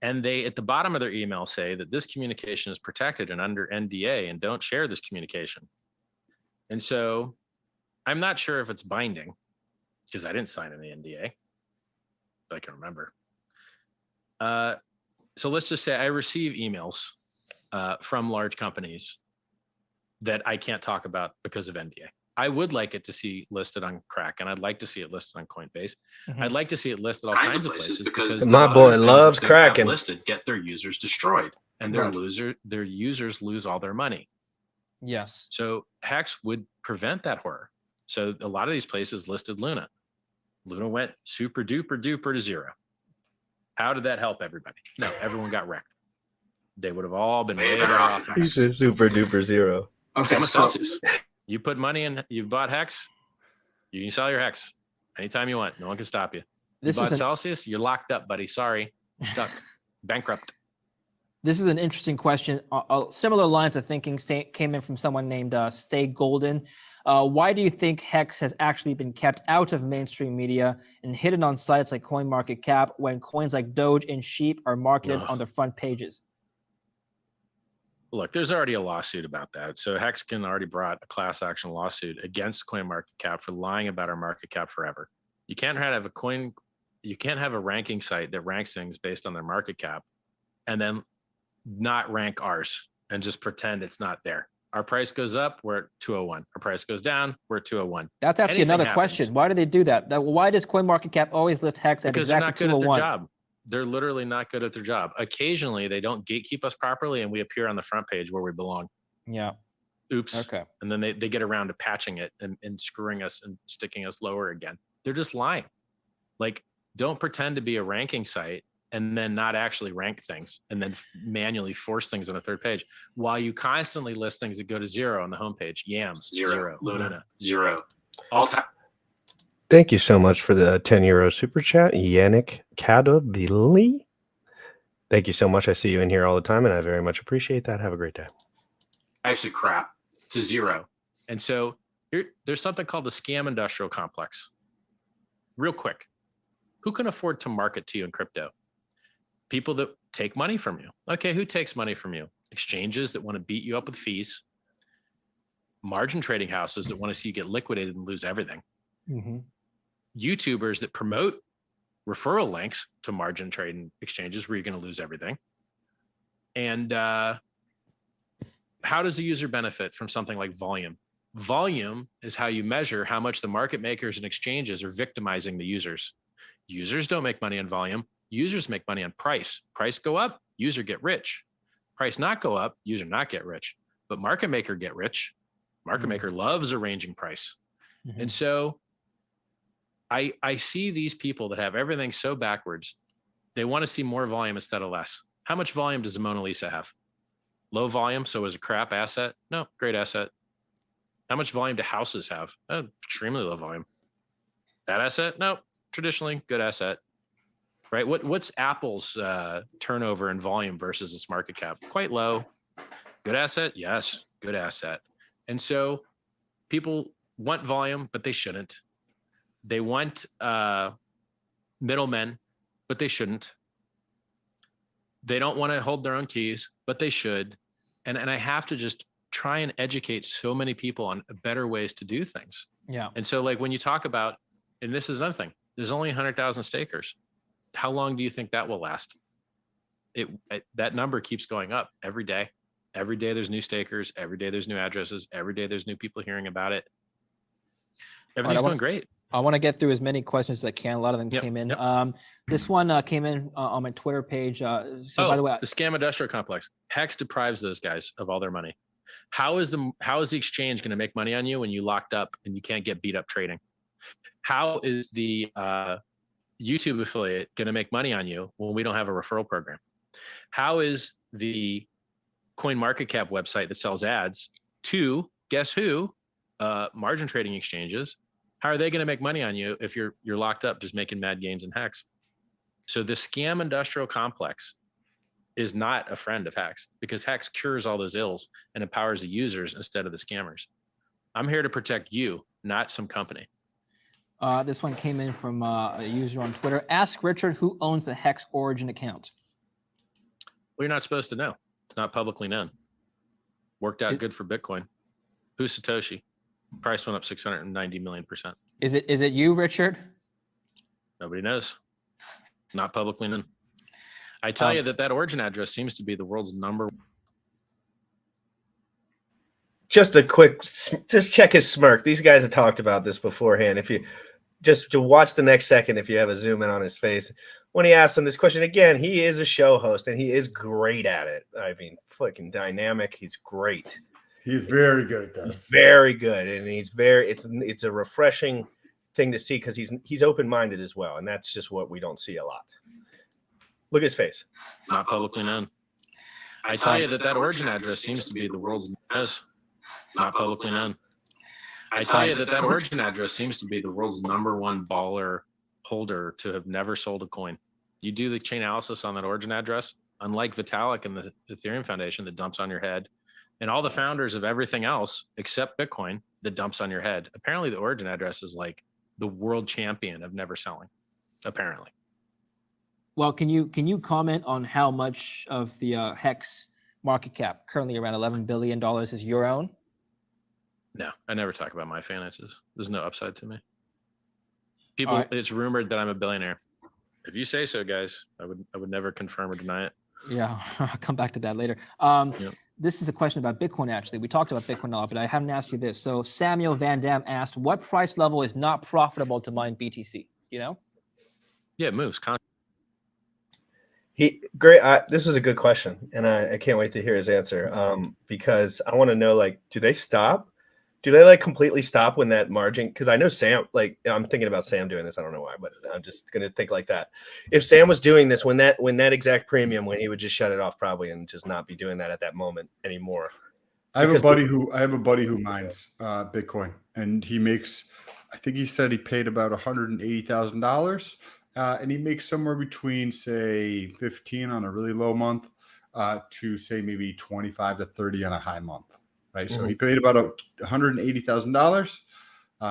Speaker 5: and they, at the bottom of their email, say that this communication is protected and under NDA and don't share this communication. And so I'm not sure if it's binding, because I didn't sign any NDA, if I can remember. So let's just say I receive emails from large companies that I can't talk about because of NDA. I would like it to see listed on Kraken. I'd like to see it listed on Coinbase. I'd like to see it listed all kinds of places because
Speaker 1: my boy loves
Speaker 5: that they have
Speaker 1: Kraken.
Speaker 5: listed get their users destroyed, and their users lose all their money.
Speaker 4: Yes.
Speaker 5: So Hex would prevent that horror. So a lot of these places listed Luna. Luna went super duper duper to zero. How did that help everybody? No, everyone got wrecked. They would have all been way better off.
Speaker 1: He said super duper zero.
Speaker 5: Okay, I'm a Celsius. You put money in, you bought Hex, you can sell your Hex anytime you want. No one can stop you. You bought Celsius, you're locked up, buddy. Sorry, stuck, bankrupt.
Speaker 4: This is an interesting question. Similar lines of thinking came in from someone named Stay Golden. Why do you think Hex has actually been kept out of mainstream media and hidden on sites like CoinMarketCap when coins like Doge and Sheep are marketed on the front pages?
Speaker 5: Look, there's already a lawsuit about that. So Hexagon already brought a class action lawsuit against CoinMarketCap for lying about our market cap forever. You can't have a ranking site that ranks things based on their market cap and then not rank ours and just pretend it's not there. Our price goes up, we're at 201. Our price goes down, we're at 201.
Speaker 4: That's actually another question. Why do they do that? Why does CoinMarketCap always list Hex at exactly 201? Because they're not good at their job.
Speaker 5: They're literally not good at their job. Occasionally, they don't gatekeep us properly, and we appear on the front page where we belong.
Speaker 4: Yeah.
Speaker 5: Oops.
Speaker 4: Okay.
Speaker 5: And then they get around to patching it and screwing us and sticking us lower again. They're just lying. Like, don't pretend to be a ranking site and then not actually rank things and then manually force things on the third page while you constantly list things that go to zero on the homepage. Yams, zero. Luna, zero. All time.
Speaker 1: Thank you so much for the 10 euro super chat, Yannick Cadobili. Thank you so much. I see you in here all the time, and I very much appreciate that. Have a great day.
Speaker 5: Actually, crap. It's a zero. And so there's something called the scam industrial complex. Real quick. Who can afford to market to you in crypto? People that take money from you. Okay, who takes money from you? Exchanges that want to beat you up with fees. Margin trading houses that want to see you get liquidated and lose everything. YouTubers that promote referral links to margin trading exchanges where you're going to lose everything. And how does the user benefit from something like volume? Volume is how you measure how much the market makers and exchanges are victimizing the users. Users don't make money on volume. Users make money on price. Price go up, user get rich. Price not go up, user not get rich. But market maker get rich. Market maker loves arranging price. And so I see these people that have everything so backwards. They want to see more volume instead of less. How much volume does the Mona Lisa have? Low volume, so is a crap asset? No, great asset. How much volume do houses have? Extremely low volume. Bad asset? No, traditionally good asset. Right? What's Apple's turnover and volume versus its market cap? Quite low. Good asset? Yes, good asset. And so people want volume, but they shouldn't. They want middlemen, but they shouldn't. They don't want to hold their own keys, but they should. And I have to just try and educate so many people on better ways to do things.
Speaker 4: Yeah.
Speaker 5: And so like when you talk about, and this is another thing, there's only 100,000 stakers. How long do you think that will last? That number keeps going up every day. Every day there's new stakers. Every day there's new addresses. Every day there's new people hearing about it. Everything's going great.
Speaker 4: I want to get through as many questions as I can. A lot of them came in. This one came in on my Twitter page. By the way,
Speaker 5: the scam industrial complex. Hex deprives those guys of all their money. How is the exchange going to make money on you when you locked up and you can't get beat up trading? How is the YouTube affiliate going to make money on you when we don't have a referral program? How is the CoinMarketCap website that sells ads to guess who? Margin trading exchanges. How are they going to make money on you if you're locked up just making mad gains in Hex? So the scam industrial complex is not a friend of Hex, because Hex cures all those ills and empowers the users instead of the scammers. I'm here to protect you, not some company.
Speaker 4: This one came in from a user on Twitter. Ask Richard who owns the Hex Origin account.
Speaker 5: Well, you're not supposed to know. It's not publicly known. Worked out good for Bitcoin. Who's Satoshi? Price went up 690 million%.
Speaker 4: Is it you, Richard?
Speaker 5: Nobody knows. Not publicly known. I tell you that origin address seems to be the world's number.
Speaker 1: Just a quick, just check his smirk. These guys have talked about this beforehand. If you just to watch the next second, if you have a zoom in on his face, when he asks him this question again, he is a show host and he is great at it. I mean, fucking dynamic. He's great.
Speaker 3: He's very good at this.
Speaker 1: He's very good, and it's a refreshing thing to see because he's open-minded as well, and that's just what we don't see a lot. Look at his face.
Speaker 5: Not publicly known. I tell you that origin address seems to be the world's not publicly known. I tell you that origin address seems to be the world's #1 baller holder to have never sold a coin. You do the chain analysis on that origin address, unlike Vitalik and the Ethereum Foundation that dumps on your head, and all the founders of everything else except Bitcoin that dumps on your head. Apparently the origin address is like the world champion of never selling, apparently.
Speaker 4: Well, can you comment on how much of the Hex market cap, currently around $11 billion, is your own?
Speaker 5: No, I never talk about my finances. There's no upside to me. People, it's rumored that I'm a billionaire. If you say so, guys, I would never confirm or deny it.
Speaker 4: Yeah, I'll come back to that later. This is a question about Bitcoin, actually. We talked about Bitcoin a lot, but I haven't asked you this. So Samuel Van Dam asked, what price level is not profitable to mine BTC? You know?
Speaker 5: Yeah, it moves.
Speaker 1: This is a good question, and I can't wait to hear his answer because I want to know, like, do they stop? Do they like completely stop when that margin? Because I know Sam, like, I'm thinking about Sam doing this. I don't know why, but I'm just gonna think like that. If Sam was doing this when that exact premium, when he would just shut it off probably and just not be doing that at that moment anymore.
Speaker 3: I have a buddy who mines Bitcoin, and he makes, I think he said he paid about $180,000, and he makes somewhere between, say, 15 on a really low month to say maybe 25 to 30 on a high month. Right. So he paid about $180,000.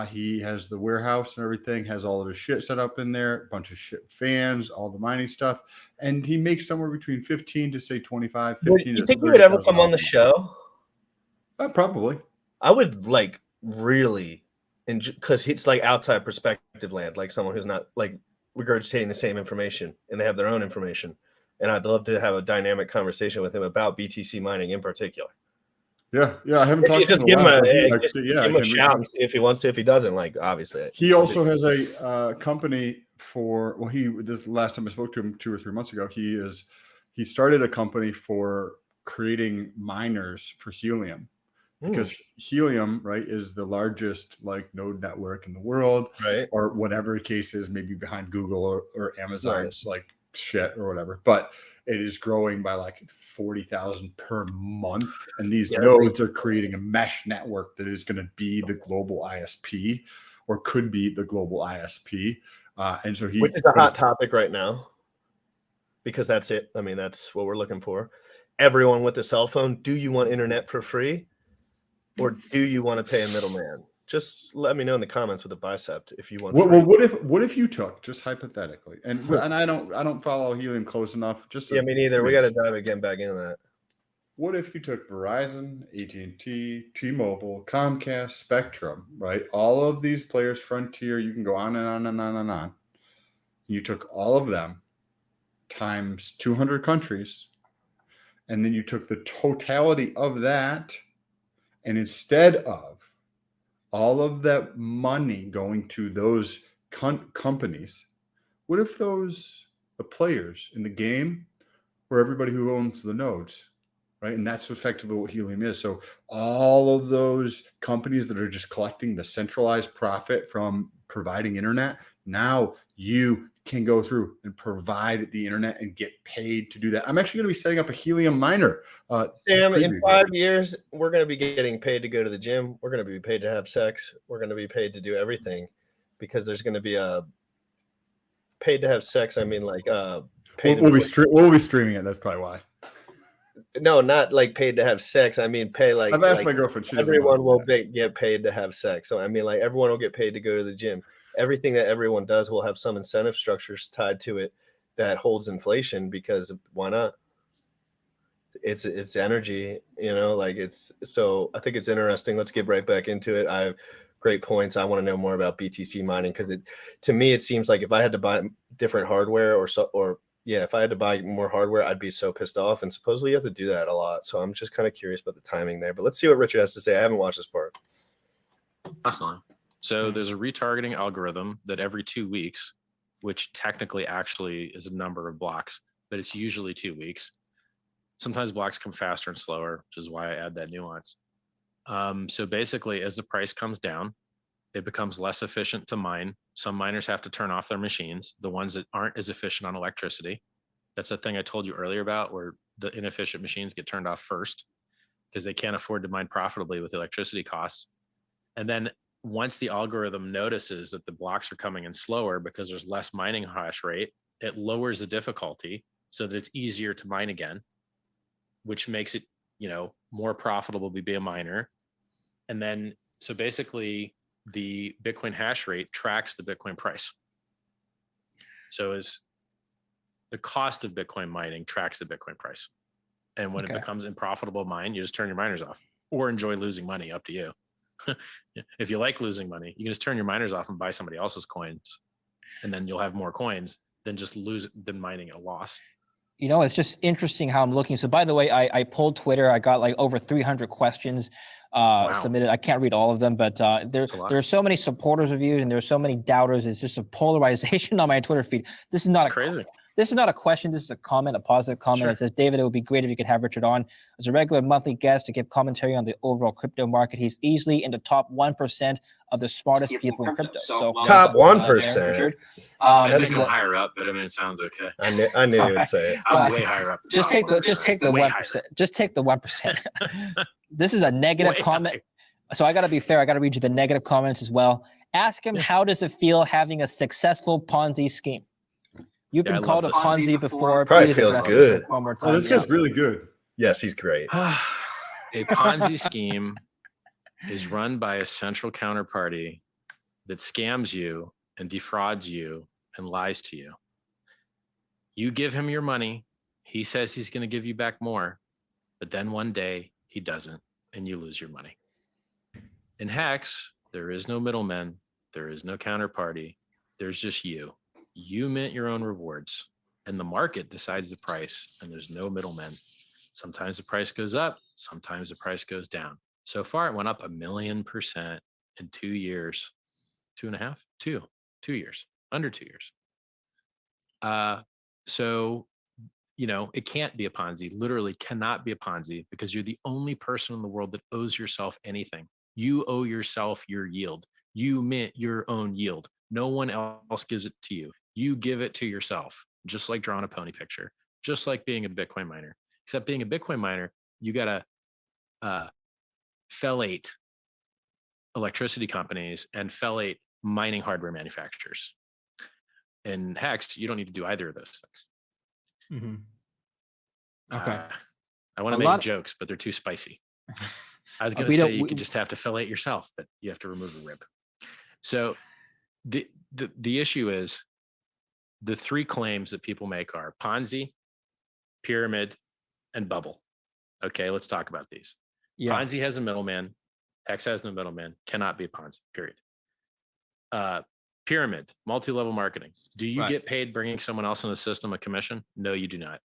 Speaker 3: He has the warehouse and everything, has all of his shit set up in there, a bunch of shit fans, all the mining stuff. And he makes somewhere between 15 to say 25, 15.
Speaker 1: You think he would ever come on the show?
Speaker 3: Probably.
Speaker 1: I would like really, because it's like outside perspective land, like someone who's not like regurgitating the same information and they have their own information. And I'd love to have a dynamic conversation with him about BTC mining in particular.
Speaker 3: Yeah, I haven't talked to him.
Speaker 1: Give him a shout and see if he wants to. If he doesn't, like, obviously.
Speaker 3: He also has a company for. Well, this last time I spoke to him 2 or 3 months ago. He started a company for creating miners for Helium, because Helium, right, is the largest like node network in the world,
Speaker 1: right?
Speaker 3: Or whatever the case is, maybe behind Google or Amazon's like shit or whatever, but it is growing by like 40,000 per month. And these nodes are creating a mesh network that is going to be the global ISP, or could be the global ISP. And so which
Speaker 1: is a hot topic right now, because that's it. I mean, that's what we're looking for. Everyone with a cell phone, do you want internet for free, or do you want to pay a middleman? Just let me know in the comments with a bicep if you want.
Speaker 3: Well, what if you took, just hypothetically, and I don't follow Helium close enough. Just
Speaker 1: me neither. We got to dive again back into that.
Speaker 3: what if you took Verizon, AT&T, T-Mobile, Comcast, Spectrum, right? All of these players, Frontier, you can go on and on and on and on. You took all of them times 200 countries, and then you took the totality of that, and instead of all of that money going to those companies, what if the players in the game were everybody who owns the nodes, right? And that's effectively what helium is. So all of those companies that are just collecting the centralized profit from providing internet, now you can go through and provide the internet and get paid to do that. I'm actually going to be setting up a helium miner.
Speaker 1: Sam, in 5 years, we're going to be getting paid to go to the gym. We're going to be paid to have sex. We're going to be paid to do everything, because there's going to be a paid to have sex. I mean, like paid.
Speaker 3: We'll be streaming it. That's probably why.
Speaker 1: No, not like paid to have sex. I mean, pay like.
Speaker 3: I've asked my girlfriend. She doesn't
Speaker 1: everyone
Speaker 3: know
Speaker 1: will get paid to have sex. So I mean, like everyone will get paid to go to the gym. Everything that everyone does will have some incentive structures tied to it that holds inflation, because why not? It's energy, like it's. So I think it's interesting. Let's get right back into it. I have great points. I want to know more about BTC mining, because to me it seems like if I had to buy different hardware if I had to buy more hardware, I'd be so pissed off. And supposedly you have to do that a lot. So I'm just kind of curious about the timing there. But let's see what Richard has to say. I haven't watched this part.
Speaker 5: That's fine. So there's a retargeting algorithm that every 2 weeks, which technically actually is a number of blocks, but it's usually 2 weeks. Sometimes blocks come faster and slower, which is why I add that nuance. So basically, as the price comes down, it becomes less efficient to mine. Some miners have to turn off their machines, the ones that aren't as efficient on electricity. That's the thing I told you earlier about, where the inefficient machines get turned off first because they can't afford to mine profitably with electricity costs. And then once the algorithm notices that the blocks are coming in slower because there's less mining hash rate, it lowers the difficulty so that it's easier to mine again, which makes it, more profitable to be a miner. And then, so basically the Bitcoin hash rate tracks the Bitcoin price. So as the cost of Bitcoin mining tracks the Bitcoin price. And when it becomes unprofitable mine, you just turn your miners off or enjoy losing money, up to you. If you like losing money, you can just turn your miners off and buy somebody else's coins, and then you'll have more coins than than mining at a loss.
Speaker 4: It's just interesting how I'm looking. So by the way, I pulled Twitter. I got like over 300 questions submitted. I can't read all of them, but there are so many supporters of you and there's so many doubters. It's just a polarization on my Twitter feed. This is not
Speaker 5: crazy.
Speaker 4: This is not a question. This is a comment, a positive comment.
Speaker 5: Sure.
Speaker 4: It says, David, it would be great if you could have Richard on as a regular monthly guest to give commentary on the overall crypto market. He's easily in the top 1% of the smartest people in crypto. So
Speaker 1: top 1%.
Speaker 5: I think I'm higher up, but I mean, it sounds okay.
Speaker 1: I knew you would say it.
Speaker 5: I'm way higher up.
Speaker 4: Just take the 1%. Just take the 1%. This is a negative comment. So I got to be fair. I got to read you the negative comments as well. Ask him, how does it feel having a successful Ponzi scheme? You've been called a Ponzi before.
Speaker 1: Probably feels good.
Speaker 3: One more time. Oh, this guy's really good.
Speaker 1: Yes, he's great.
Speaker 5: A Ponzi scheme is run by a central counterparty that scams you and defrauds you and lies to you. You give him your money. He says he's going to give you back more, but then one day he doesn't, and you lose your money. In Hex, there is no middleman. There is no counterparty. There's just you. You mint your own rewards, and the market decides the price, and there's no middlemen. Sometimes the price goes up, sometimes the price goes down. So far, it went up 1,000,000% in 2 years, 2.5, 2 years, under 2 years. So, it can't be a Ponzi, literally cannot be a Ponzi, because you're the only person in the world that owes yourself anything. You owe yourself your yield. You mint your own yield. No one else gives it to you. You give it to yourself, just like drawing a pony picture, just like being a Bitcoin miner. Except being a Bitcoin miner, you got to fellate electricity companies and fellate mining hardware manufacturers. In Hex, you don't need to do either of those things.
Speaker 4: Mm-hmm. Okay.
Speaker 5: I want to make jokes, but they're too spicy. I was going to say you could just have to fellate yourself, but you have to remove the rib. So the issue is the three claims that people make are Ponzi, pyramid, and bubble. Okay, let's talk about these.
Speaker 4: Yeah.
Speaker 5: Ponzi has a middleman. Hex has no middleman. Cannot be a Ponzi, period. Pyramid, multi-level marketing. Do you
Speaker 4: Right.
Speaker 5: get paid bringing someone else in the system a commission? No, you do not.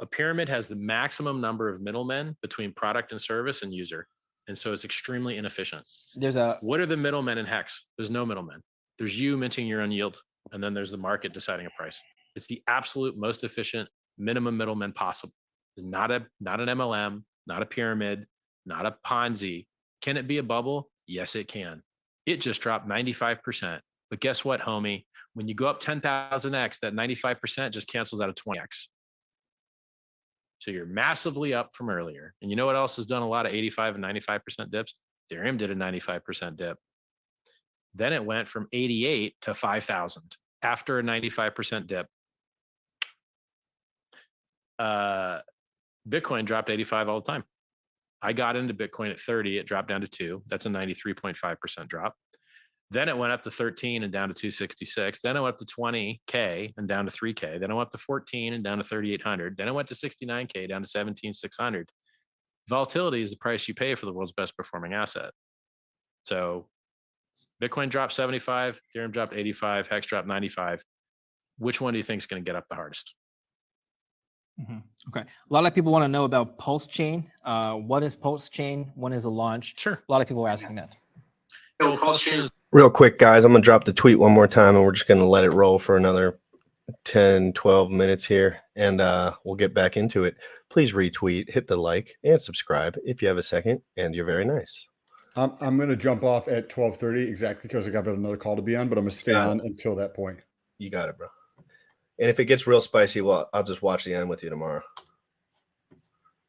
Speaker 5: A pyramid has the maximum number of middlemen between product and service and user. And so it's extremely inefficient. What are the middlemen in Hex? There's no middlemen. There's you minting your own yield. And then there's the market deciding a price. It's the absolute most efficient minimum middlemen possible. Not an MLM, not a pyramid, not a Ponzi. Can it be a bubble? Yes, it can. It just dropped 95%. But guess what, homie? When you go up 10,000x, that 95% just cancels out of 20x. So you're massively up from earlier. And you know what else has done a lot of 85 and 95% dips? Ethereum did a 95% dip. Then it went from 88 to 5,000 after a 95% dip. Bitcoin dropped 85 all the time. I got into Bitcoin at 30. It dropped down to 2. That's a 93.5% drop. Then it went up to 13 and down to 266. Then it went up to 20K and down to 3K. Then it went up to 14 and down to 3,800. Then it went to 69K down to 17,600. Volatility is the price you pay for the world's best performing asset. So Bitcoin dropped 75, Ethereum dropped 85, Hex dropped 95. Which one do you think is going to get up the hardest?
Speaker 4: Mm-hmm. Okay. A lot of people want to know about Pulse Chain. What is Pulse Chain? When is the launch?
Speaker 5: Sure.
Speaker 4: A lot of people are asking that.
Speaker 5: Well, Pulse Chain is
Speaker 1: Real quick, guys, I'm going to drop the tweet one more time, and we're just going to let it roll for another 10, 12 minutes here, and we'll get back into it. Please retweet, hit the like, and subscribe if you have a second, and you're very nice.
Speaker 3: I'm going to jump off at 12:30 exactly because I got another call to be on, but I'm going to stay on until that point.
Speaker 1: You got it, bro. And if it gets real spicy, well, I'll just watch the end with you tomorrow.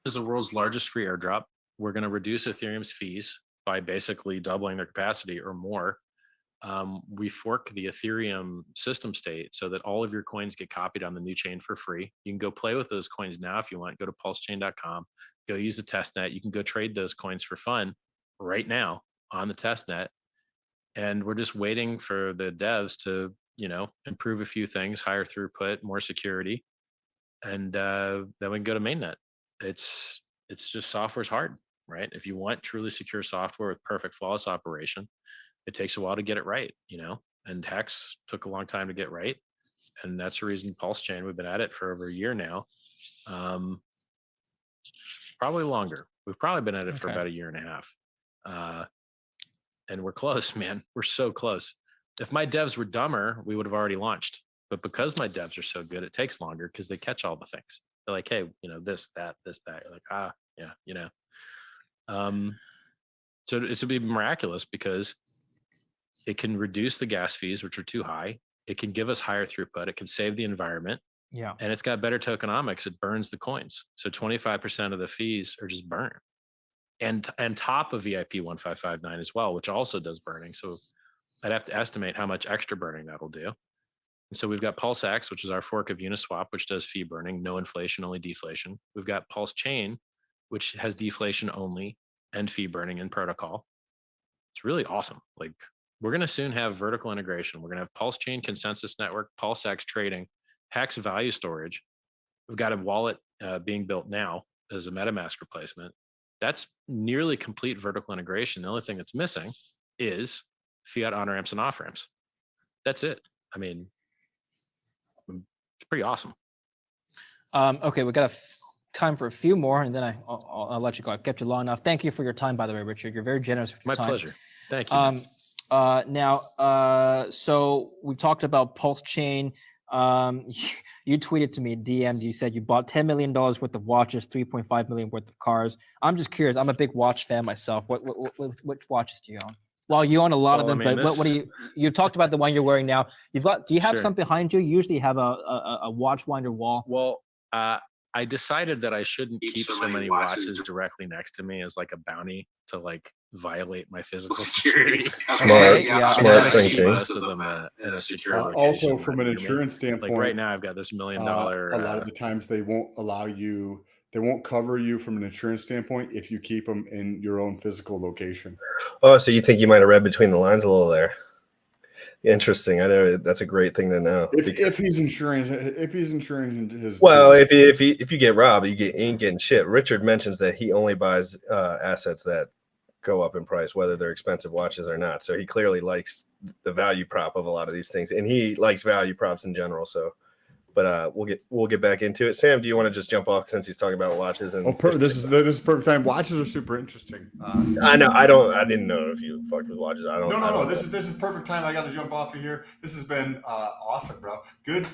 Speaker 5: This is the world's largest free airdrop. We're going to reduce Ethereum's fees by basically doubling their capacity or more. We fork the Ethereum system state so that all of your coins get copied on the new chain for free. You can go play with those coins now if you want. Go to pulsechain.com, go use the testnet. You can go trade those coins for fun right now on the testnet. And we're just waiting for the devs to, improve a few things, higher throughput, more security. And then we can go to mainnet. It's just software's hard, right? If you want truly secure software with perfect flawless operation, it takes a while to get it right, and Hex took a long time to get right. And that's the reason Pulse Chain, we've been at it for over a year now. Probably longer. We've probably been at it for about a year and a half. And we're close, man. We're so close. If my devs were dumber, we would have already launched. But because my devs are so good, it takes longer because they catch all the things. They're like, hey, this, that. You're like, yeah. So it's to be miraculous because it can reduce the gas fees, which are too high. It can give us higher throughput. It can save the environment.
Speaker 4: Yeah.
Speaker 5: And it's got better tokenomics. It burns the coins. So 25% of the fees are just burn. And top of VIP 1559 as well, which also does burning. So I'd have to estimate how much extra burning that'll do. And so we've got Pulse X, which is our fork of Uniswap, which does fee burning, no inflation, only deflation. We've got Pulse Chain, which has deflation only and fee burning in protocol. It's really awesome. Like, we're going to soon have vertical integration. We're going to have Pulse Chain Consensus Network, Pulse X trading, Hex value storage. We've got a wallet being built now as a MetaMask replacement. That's nearly complete vertical integration. The only thing that's missing is fiat on-ramps and off-ramps. That's it. I mean, it's pretty awesome.
Speaker 4: Okay, we got time for a few more, and then I'll let you go. I've kept you long enough. Thank you for your time, by the way, Richard. You're very generous with your time.
Speaker 5: My pleasure. Thank you.
Speaker 4: Now, so we've talked about Pulse Chain. You tweeted to me, DM'd, you said you bought $10 million worth of watches, 3.5 million worth of cars. I'm just curious. I'm a big watch fan myself. Which watches do you own? Well, you own a lot of them, but what do you talked about the one you're wearing now. Do you have some behind you? You usually have a watch behind your wall.
Speaker 5: Well, I decided that I shouldn't keep so many watches directly next to me as like a bounty to like violate my physical security.
Speaker 1: Smart thinking.
Speaker 5: Most of them in a secure location.
Speaker 3: Also, from an insurance standpoint,
Speaker 5: like right now, I've got this $1 million.
Speaker 3: A lot of the times they won't they won't cover you from an insurance standpoint if you keep them in your own physical location.
Speaker 1: Oh, so you think you might have read between the lines a little there? Interesting. I know that's a great thing to know.
Speaker 3: If he's insuring his
Speaker 1: Well,
Speaker 3: business.
Speaker 1: if you get robbed, you ain't getting shit. Richard mentions that he only buys assets that go up in price, whether they're expensive watches or not. So he clearly likes the value prop of a lot of these things, and he likes value props in general. So, but we'll get back into it. Sam, do you want to just jump off since he's talking about watches? And
Speaker 3: This is perfect time. Watches are super interesting.
Speaker 1: I know I didn't know if you fucked with watches. I don't.
Speaker 3: No. This is perfect time. I got to jump off of here. This has been awesome, bro. Good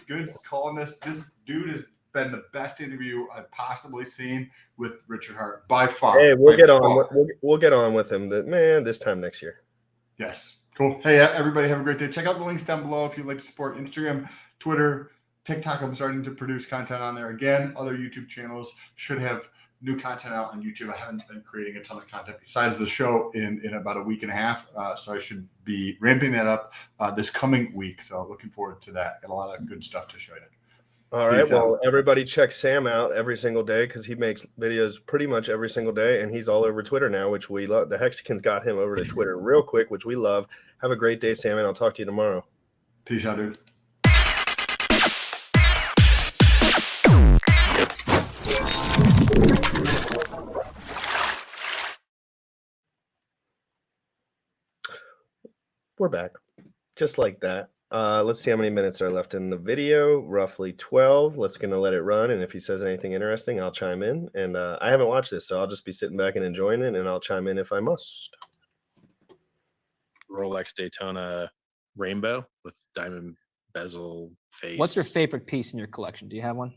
Speaker 3: calling this. This dude has been the best interview I've possibly seen with Richard Hart by far.
Speaker 1: Hey, we'll get on. We'll get on with him. This time next year.
Speaker 3: Yes, cool. Hey, everybody, have a great day. Check out the links down below if you'd like to support Instagram, Twitter, TikTok. I'm starting to produce content on there again. Other YouTube channels should have new content out on YouTube. I haven't been creating a ton of content besides the show in about a week and a half. So I should be ramping that up this coming week. So looking forward to that. Got a lot of good stuff to show you.
Speaker 1: All right. Well, everybody check Sam out every single day because he makes videos pretty much every single day, and he's all over Twitter now, which we love. The Hexicans got him over to Twitter real quick, which we love. Have a great day, Sam, and I'll talk to you tomorrow.
Speaker 3: Peace out, dude.
Speaker 1: We're back. Just like that. Let's see how many minutes are left in the video. Roughly 12. Let's gonna let it run, and if he says anything interesting, I'll chime in. And I haven't watched this, so I'll just be sitting back and enjoying it, and I'll chime in if I must.
Speaker 5: Rolex Daytona Rainbow with diamond bezel face.
Speaker 4: What's your favorite piece in your collection? Do you have one?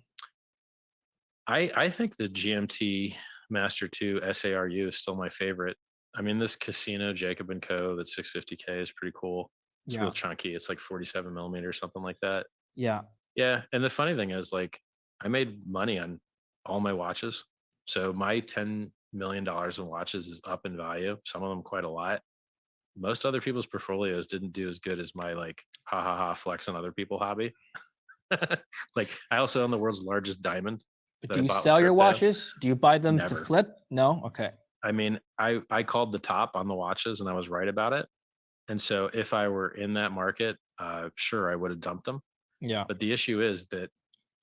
Speaker 5: I think the GMT Master 2 SARU is still my favorite. I mean, this Casino Jacob & Co. that's 650K is pretty cool. It's real chunky. It's like 47 millimeters, something like that.
Speaker 4: Yeah.
Speaker 5: Yeah. And the funny thing is, like, I made money on all my watches. So my $10 million in watches is up in value. Some of them quite a lot. Most other people's portfolios didn't do as good as my, like, flex on other people hobby. Like, I also own the world's largest diamond.
Speaker 4: Do you sell your watches? Do you buy them to flip? No? Okay.
Speaker 5: I mean, I called the top on the watches and I was right about it. And so if I were in that market, sure, I would have dumped them.
Speaker 4: Yeah.
Speaker 5: But the issue is that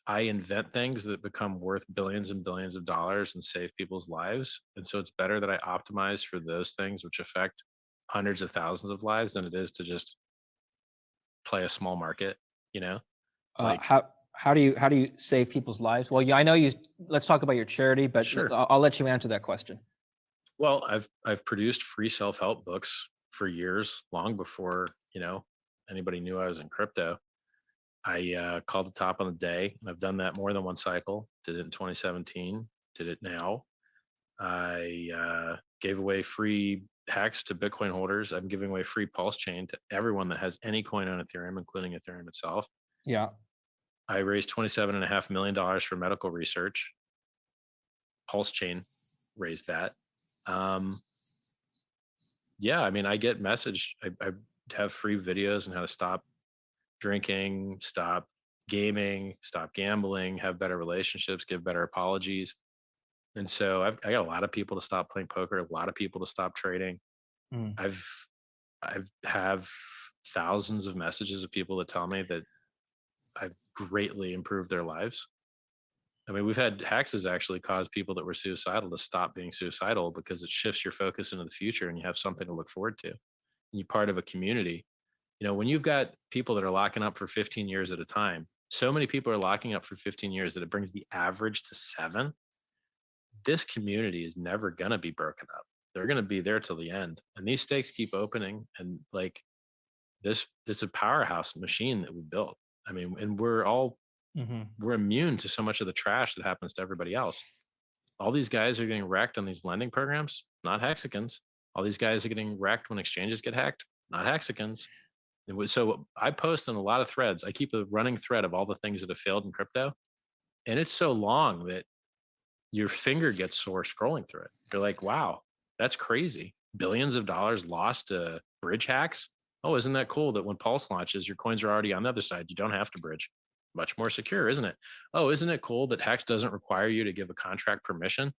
Speaker 5: I invent things that become worth billions and billions of dollars and save people's lives. And so it's better that I optimize for those things which affect hundreds of thousands of lives than it is to just play a small market, you know?
Speaker 4: Like, how do you save people's lives? Well, yeah, I know you. Let's talk about your charity, but
Speaker 5: sure.
Speaker 4: I'll let you answer that question.
Speaker 5: Well, I've produced free self-help books for years, long before, you know, anybody knew I was in crypto. I called the top on the day, and I've done that more than one cycle. Did it in 2017, did it now. I gave away free hacks to Bitcoin holders. I'm giving away free Pulse Chain to everyone that has any coin on Ethereum, including Ethereum itself.
Speaker 4: Yeah.
Speaker 5: I raised $27.5 million for medical research. Pulse Chain raised that. Yeah, I mean, I get messaged. I have free videos on how to stop drinking, stop gaming, stop gambling, have better relationships, give better apologies. And so I got a lot of people to stop playing poker, a lot of people to stop trading. I've have thousands of messages of people that tell me that I've greatly improved their lives. I mean, we've had hacks actually cause people that were suicidal to stop being suicidal because it shifts your focus into the future and you have something to look forward to. And you're part of a community. You know, when you've got people that are locking up for 15 years at a time, so many people are locking up for 15 years that it brings the average to 7. This community is never going to be broken up. They're going to be there till the end. And these stakes keep opening. And like this, it's a powerhouse machine that we built. I mean, and we're all, we're immune to so much of the trash that happens to everybody else. All these guys are getting wrecked on these lending programs, not Hexicans. All these guys are getting wrecked when exchanges get hacked, not Hexicans. So I post in a lot of threads. I keep a running thread of all the things that have failed in crypto. And it's so long that your finger gets sore scrolling through it. You're like, wow, that's crazy. Billions of dollars lost to bridge hacks. Oh, isn't that cool that when Pulse launches, your coins are already on the other side. You don't have to bridge. Much more secure, isn't it? Oh, isn't it cool that Hex doesn't require you to give a contract permission?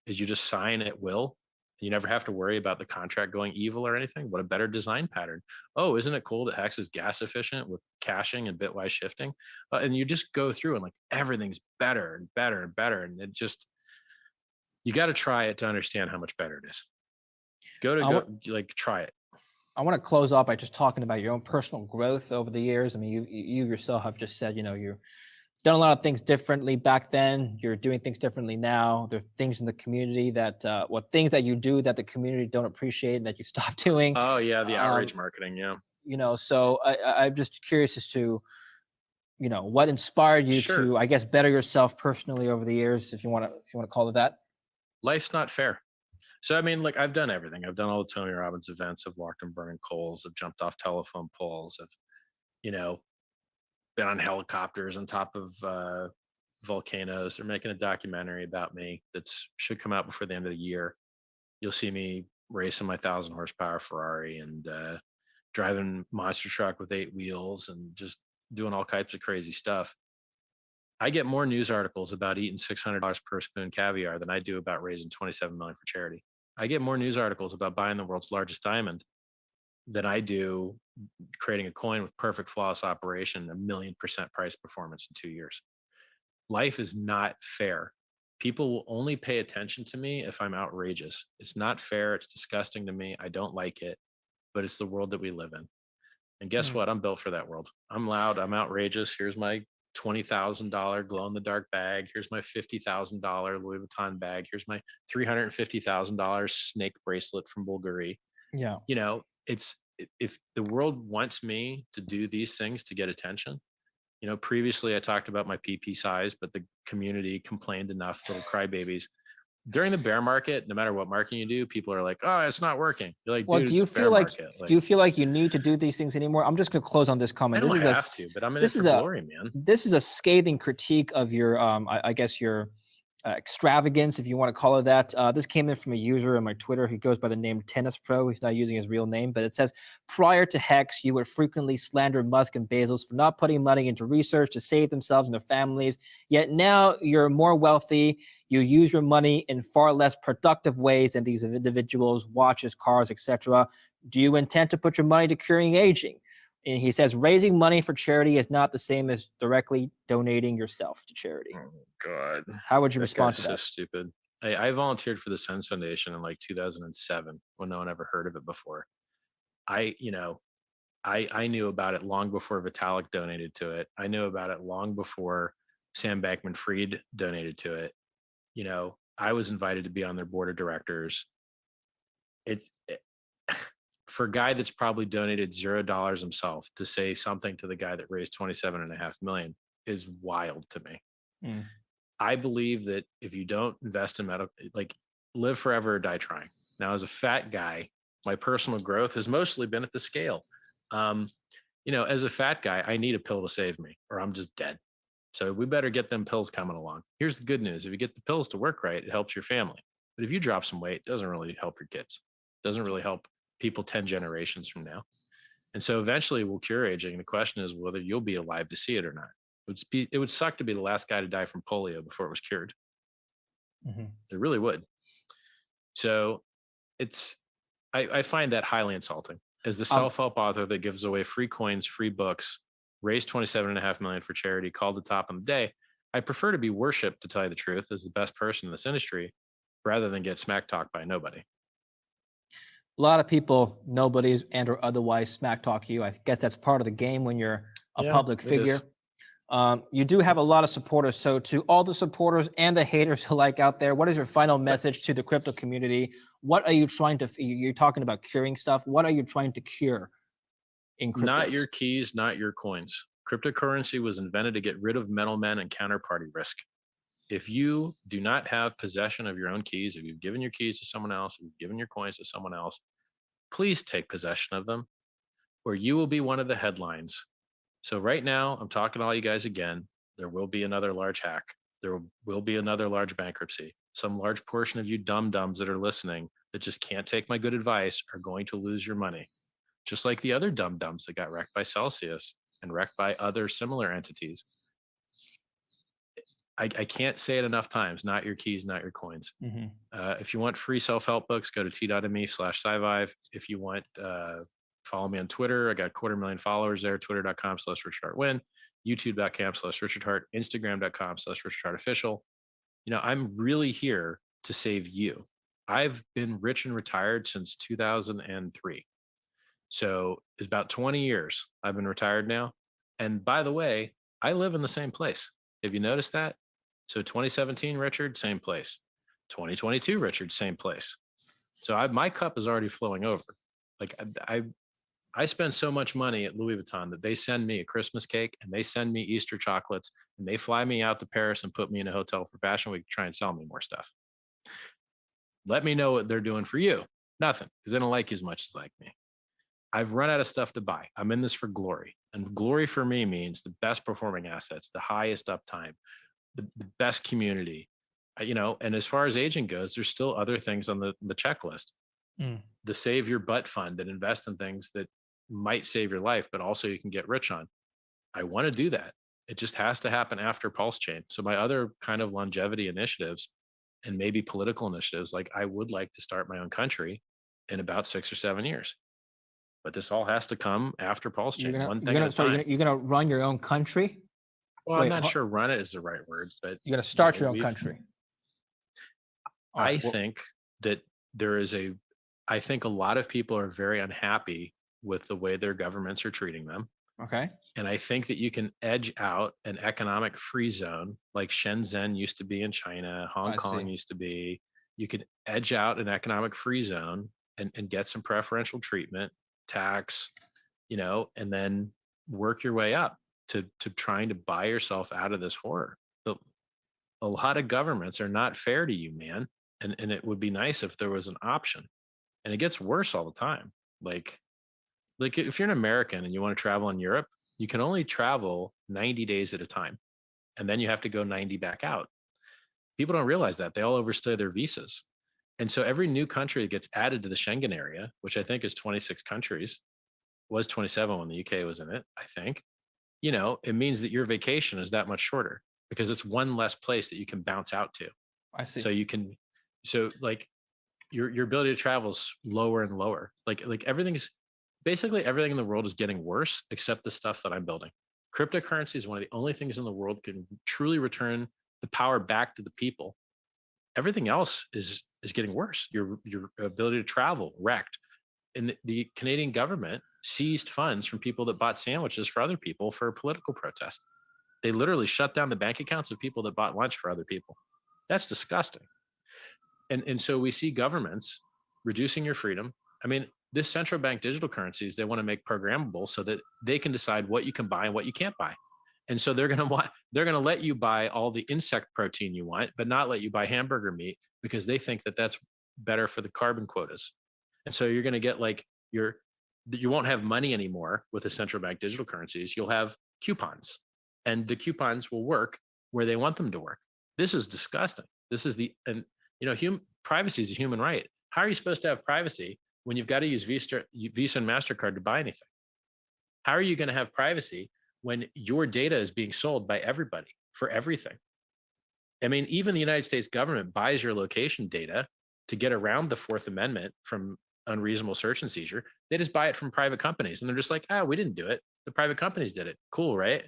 Speaker 5: Is you just sign at will? You never have to worry about the contract going evil or anything. What a better design pattern. Oh, isn't it cool that Hex is gas efficient with caching and bitwise shifting? And you just go through and like everything's better and better and better. And it just, you got to try it to understand how much better it is. Like try it.
Speaker 4: I want to close off by just talking about your own personal growth over the years. I mean, you yourself have just said, you've done a lot of things differently back then. You're doing things differently now. There are things in the community that, things that you do that the community don't appreciate and that you stop doing.
Speaker 5: Oh yeah, the outreach marketing. Yeah.
Speaker 4: So I'm just curious as to, what inspired you to, I guess, better yourself personally over the years, if you want to call it that.
Speaker 5: Life's not fair. So, I mean, like I've done everything. I've done all the Tony Robbins events. I've walked on burning coals. I've jumped off telephone poles. I've, been on helicopters on top of volcanoes. They're making a documentary about me that should come out before the end of the year. You'll see me racing my 1,000 horsepower Ferrari and driving monster truck with 8 wheels and just doing all types of crazy stuff. I get more news articles about eating $600 per spoon caviar than I do about raising $27 million for charity. I get more news articles about buying the world's largest diamond than I do creating a coin with perfect flawless operation, 1,000,000% price performance in 2 years. Life is not fair. People will only pay attention to me if I'm outrageous. It's not fair. It's disgusting to me. I don't like it, but it's the world that we live in. And guess what? I'm built for that world. I'm loud. I'm outrageous. Here's my $20,000 glow in the dark bag. Here's my $50,000 Louis Vuitton bag. Here's my $350,000 snake bracelet from Bulgari.
Speaker 4: Yeah.
Speaker 5: If the world wants me to do these things to get attention, previously I talked about my PP size, but the community complained enough, little crybabies. During the bear market, no matter what marketing you do, people are like, "Oh, it's not working." You're like,
Speaker 4: well,
Speaker 5: "Dude,
Speaker 4: do you
Speaker 5: it's
Speaker 4: feel like
Speaker 5: market.
Speaker 4: do you feel like you need to do these things anymore? I'm just gonna close on this comment.
Speaker 5: I don't
Speaker 4: This
Speaker 5: have
Speaker 4: is
Speaker 5: to, but I'm in it for glory, man.
Speaker 4: This is a scathing critique of your, I guess your extravagance, if you want to call it that. This came in from a user on my Twitter. He goes by the name Tennis Pro. He's not using his real name, but it says, prior to Hex, you would frequently slander Musk and Bezos for not putting money into research to save themselves and their families. Yet now you're more wealthy. You use your money in far less productive ways than these individuals, watches, cars, etc. Do you intend to put your money to curing aging? And he says, raising money for charity is not the same as directly donating yourself to charity.
Speaker 5: Oh, God.
Speaker 4: How would you respond to that?
Speaker 5: So stupid. I volunteered for the Sens Foundation in like 2007 when no one ever heard of it before. I knew about it long before Vitalik donated to it. I knew about it long before Sam Bankman-Fried donated to it. I was invited to be on their board of directors. For a guy that's probably donated $0 himself to say something to the guy that raised 27.5 million is wild to me. I believe that if you don't invest in medical, like live forever or die trying. Now, as a fat guy, my personal growth has mostly been at the scale. As a fat guy, I need a pill to save me or I'm just dead. So we better get them pills coming along. Here's the good news. If you get the pills to work right, it helps your family. But if you drop some weight, it doesn't really help your kids. It doesn't really help people 10 generations from now. And so eventually we'll cure aging. The question is whether you'll be alive to see it or not. It would suck to be the last guy to die from polio before it was cured. It really would. So I find that highly insulting. As the self-help author that gives away free coins, free books, raised 27.5 million for charity, called the top on the day, I prefer to be worshipped, to tell you the truth, as the best person in this industry, rather than get smack talked by nobody.
Speaker 4: A lot of people, nobodies and or otherwise, smack talk you. I guess that's part of the game when you're a public figure. You do have a lot of supporters. So to all the supporters and the haters alike out there, what is your final message to the crypto community? What are you trying to, you're talking about curing stuff. What are you trying to cure in crypto?
Speaker 5: Not your keys, not your coins. Cryptocurrency was invented to get rid of middlemen and counterparty risk. If you do not have possession of your own keys, if you've given your keys to someone else, if you've given your coins to someone else, please take possession of them, or you will be one of the headlines. So right now, I'm talking to all you guys again. There will be another large hack. There will be another large bankruptcy. Some large portion of you dum-dums that are listening that just can't take my good advice are going to lose your money. Just like the other dum-dums that got wrecked by Celsius and wrecked by other similar entities. I can't say it enough times. Not your keys, not your coins.
Speaker 4: Mhm.
Speaker 5: If you want free self-help books, go to t.me/scivive. If you want, follow me on Twitter. I got 250,000 followers there. Twitter.com/RichardHartWin, YouTube.com/RichardHart, Instagram.com/RichardHartOfficial. I'm really here to save you. I've been rich and retired since 2003. So it's about 20 years I've been retired now. And by the way, I live in the same place. Have you noticed that? So 2017, Richard, same place. 2022, Richard, same place. So my cup is already flowing over. Like I spend so much money at Louis Vuitton that they send me a Christmas cake and they send me Easter chocolates and they fly me out to Paris and put me in a hotel for Fashion Week to try and sell me more stuff. Let me know what they're doing for you. Nothing, because they don't like you as much as like me. I've run out of stuff to buy. I'm in this for glory. And glory for me means the best performing assets, the highest uptime, the best community. And as far as aging goes, there's still other things on the checklist. The Save Your Butt Fund that invest in things that might save your life, but also you can get rich on. I want to do that. It just has to happen after Pulse Chain. So my other kind of longevity initiatives and maybe political initiatives, like I would like to start my own country in about 6 or 7 years. But this all has to come after Pulse Chain, one thing at a time.
Speaker 4: You're gonna run your own country?
Speaker 5: Well, I'm not sure run it is the right word, but
Speaker 4: You're gonna start your own country.
Speaker 5: I think that I think a lot of people are very unhappy with the way their governments are treating them.
Speaker 4: Okay.
Speaker 5: And I think that you can edge out an economic free zone like Shenzhen used to be in China, Hong Kong used to be. You can edge out an economic free zone and get some preferential treatment, tax, and then work your way up to trying to buy yourself out of this horror. A lot of governments are not fair to you, man. And it would be nice if there was an option. And it gets worse all the time. Like if you're an American and you want to travel in Europe, you can only travel 90 days at a time. And then you have to go 90 back out. People don't realize that. They all overstay their visas. And so every new country that gets added to the Schengen area, which I think is 26 countries, was 27 when the UK was in it, I think, it means that your vacation is that much shorter because it's one less place that you can bounce out to.
Speaker 4: I see.
Speaker 5: So like your ability to travel is lower and lower. Like basically everything in the world is getting worse except the stuff that I'm building. Cryptocurrency is one of the only things in the world that can truly return the power back to the people. Everything else is getting worse. Your ability to travel wrecked. And the Canadian government seized funds from people that bought sandwiches for other people for a political protest. They literally shut down the bank accounts of people that bought lunch for other people. That's disgusting. And so we see governments reducing your freedom. I mean, this central bank digital currencies, they want to make programmable so that they can decide what you can buy and what you can't buy. And so they're going to let you buy all the insect protein you want, but not let you buy hamburger meat because they think that that's better for the carbon quotas. And so you're going to get you won't have money anymore with the central bank digital currencies. You'll have coupons, and the coupons will work where they want them to work. This is disgusting. This is privacy is a human right. How are you supposed to have privacy when you've got to use Visa and MasterCard to buy anything? How are you going to have privacy when your data is being sold by everybody for everything? I mean, even the United States government buys your location data to get around the Fourth Amendment from unreasonable search and seizure. They just buy it from private companies and they're just like, we didn't do it. The private companies did it. Cool, right?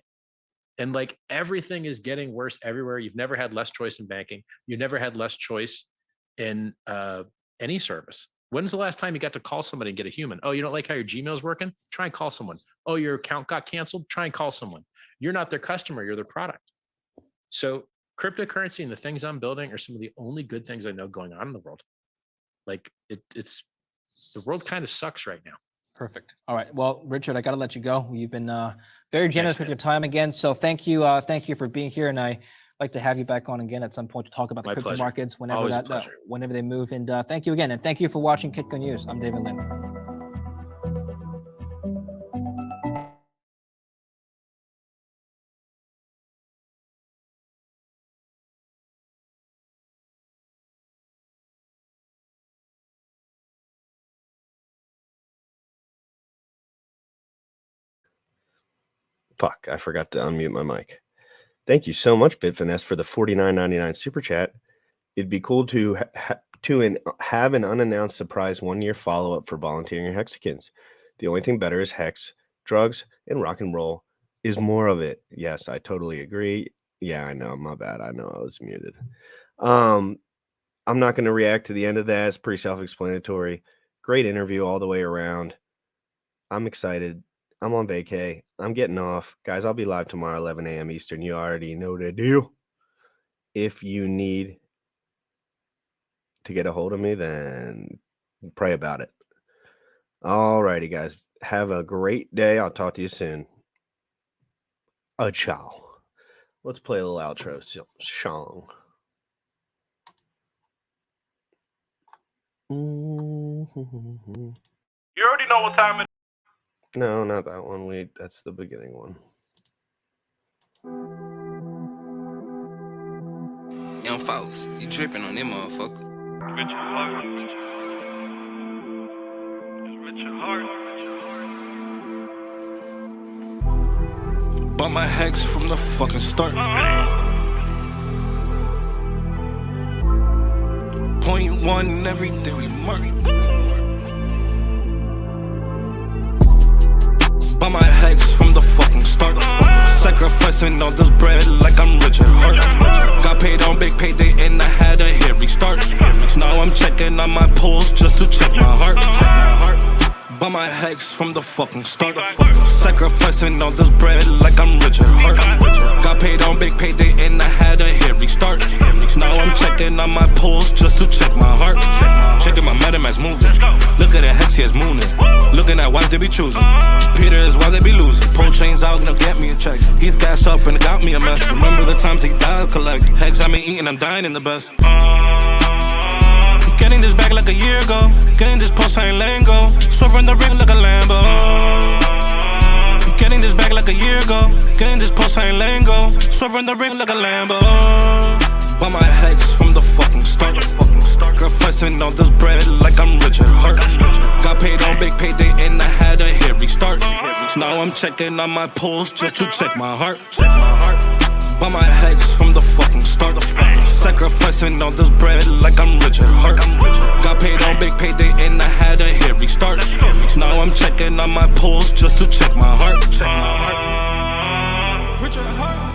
Speaker 5: And like everything is getting worse everywhere. You've never had less choice in banking. You've never had less choice in any service. When's the last time you got to call somebody and get a human? Oh, you don't like how your Gmail's working? Try and call someone. Oh, your account got canceled? Try and call someone. You're not their customer, you're their product. So cryptocurrency and the things I'm building are some of the only good things I know going on in the world. Like it's the world kind of sucks right now.
Speaker 4: Perfect. All right. Well, Richard, I got to let you go. You've been very generous
Speaker 5: Thanks,
Speaker 4: with
Speaker 5: man.
Speaker 4: your time again. So thank you. Thank you for being here. And I like to have you back on again at some point to talk about the
Speaker 5: My
Speaker 4: crypto
Speaker 5: pleasure.
Speaker 4: markets whenever
Speaker 5: Always a pleasure.
Speaker 4: whenever they move. And thank you again. And thank you for watching Kitco News. I'm David Lynn.
Speaker 1: Fuck, I forgot to unmute my mic. Thank you so much, Bitfinesse, for the $49.99 super chat. It'd be cool to have an unannounced surprise 1-year follow-up for volunteering Hexicans. The only thing better is Hex, drugs, and rock and roll is more of it. Yes, I totally agree. Yeah, I know. My bad. I know I was muted. I'm not going to react to the end of that. It's pretty self-explanatory. Great interview all the way around. I'm excited. I'm on vacay. I'm getting off. Guys, I'll be live tomorrow, 11 a.m. Eastern. You already know the deal. If you need to get a hold of me, then pray about it. All righty, guys. Have a great day. I'll talk to you soon. Ciao. Let's play a little outro song.
Speaker 2: You already know what time it is.
Speaker 1: No, not that one. That's the beginning one.
Speaker 7: Young folks, you dripping on them motherfucker.
Speaker 2: With your heart. With your heart.
Speaker 7: Bought my Hex from the fucking start. .1 every day we mark. Bought my Hex from the fucking start. Sacrificing all this bread like I'm Richard Hart. Got paid on big payday and I had a hit restart. Now I'm checking on my pulse just to check my heart. Bought my Hex from the fucking start. Sacrificing all this bread like I'm Richard Hart. Got paid on big payday and I had a hit restart. Now I'm checking on my pulse just to check my heart. Checking my MetaMask moving. Look at the Hex, he is mooning. Looking at wives they be choosing. Peter is why they be losing. Pull chains out, now get me a check. He's gas up and it got me a mess. Remember the times he died collect. Hex, I been eating, I'm dying in the best. Getting this back like a year ago. Getting this post, I ain't letting go. Swerving the ring like a Lambo. Getting this back like a year ago. Getting this post, I ain't letting go. Swerving the ring like a Lambo. Bought my Hex from the fucking start. Sacrificing all this bread like I'm Richard Hart. Got paid on big payday and I had a hit restart. Now I'm checking on my pulse just to check my heart. Bought my Hex from the fucking start. Sacrificing all this bread like I'm Richard Hart. Got paid on big payday and I had a hit restart. Now I'm checking on my pulse just to check my heart. Richard Hart.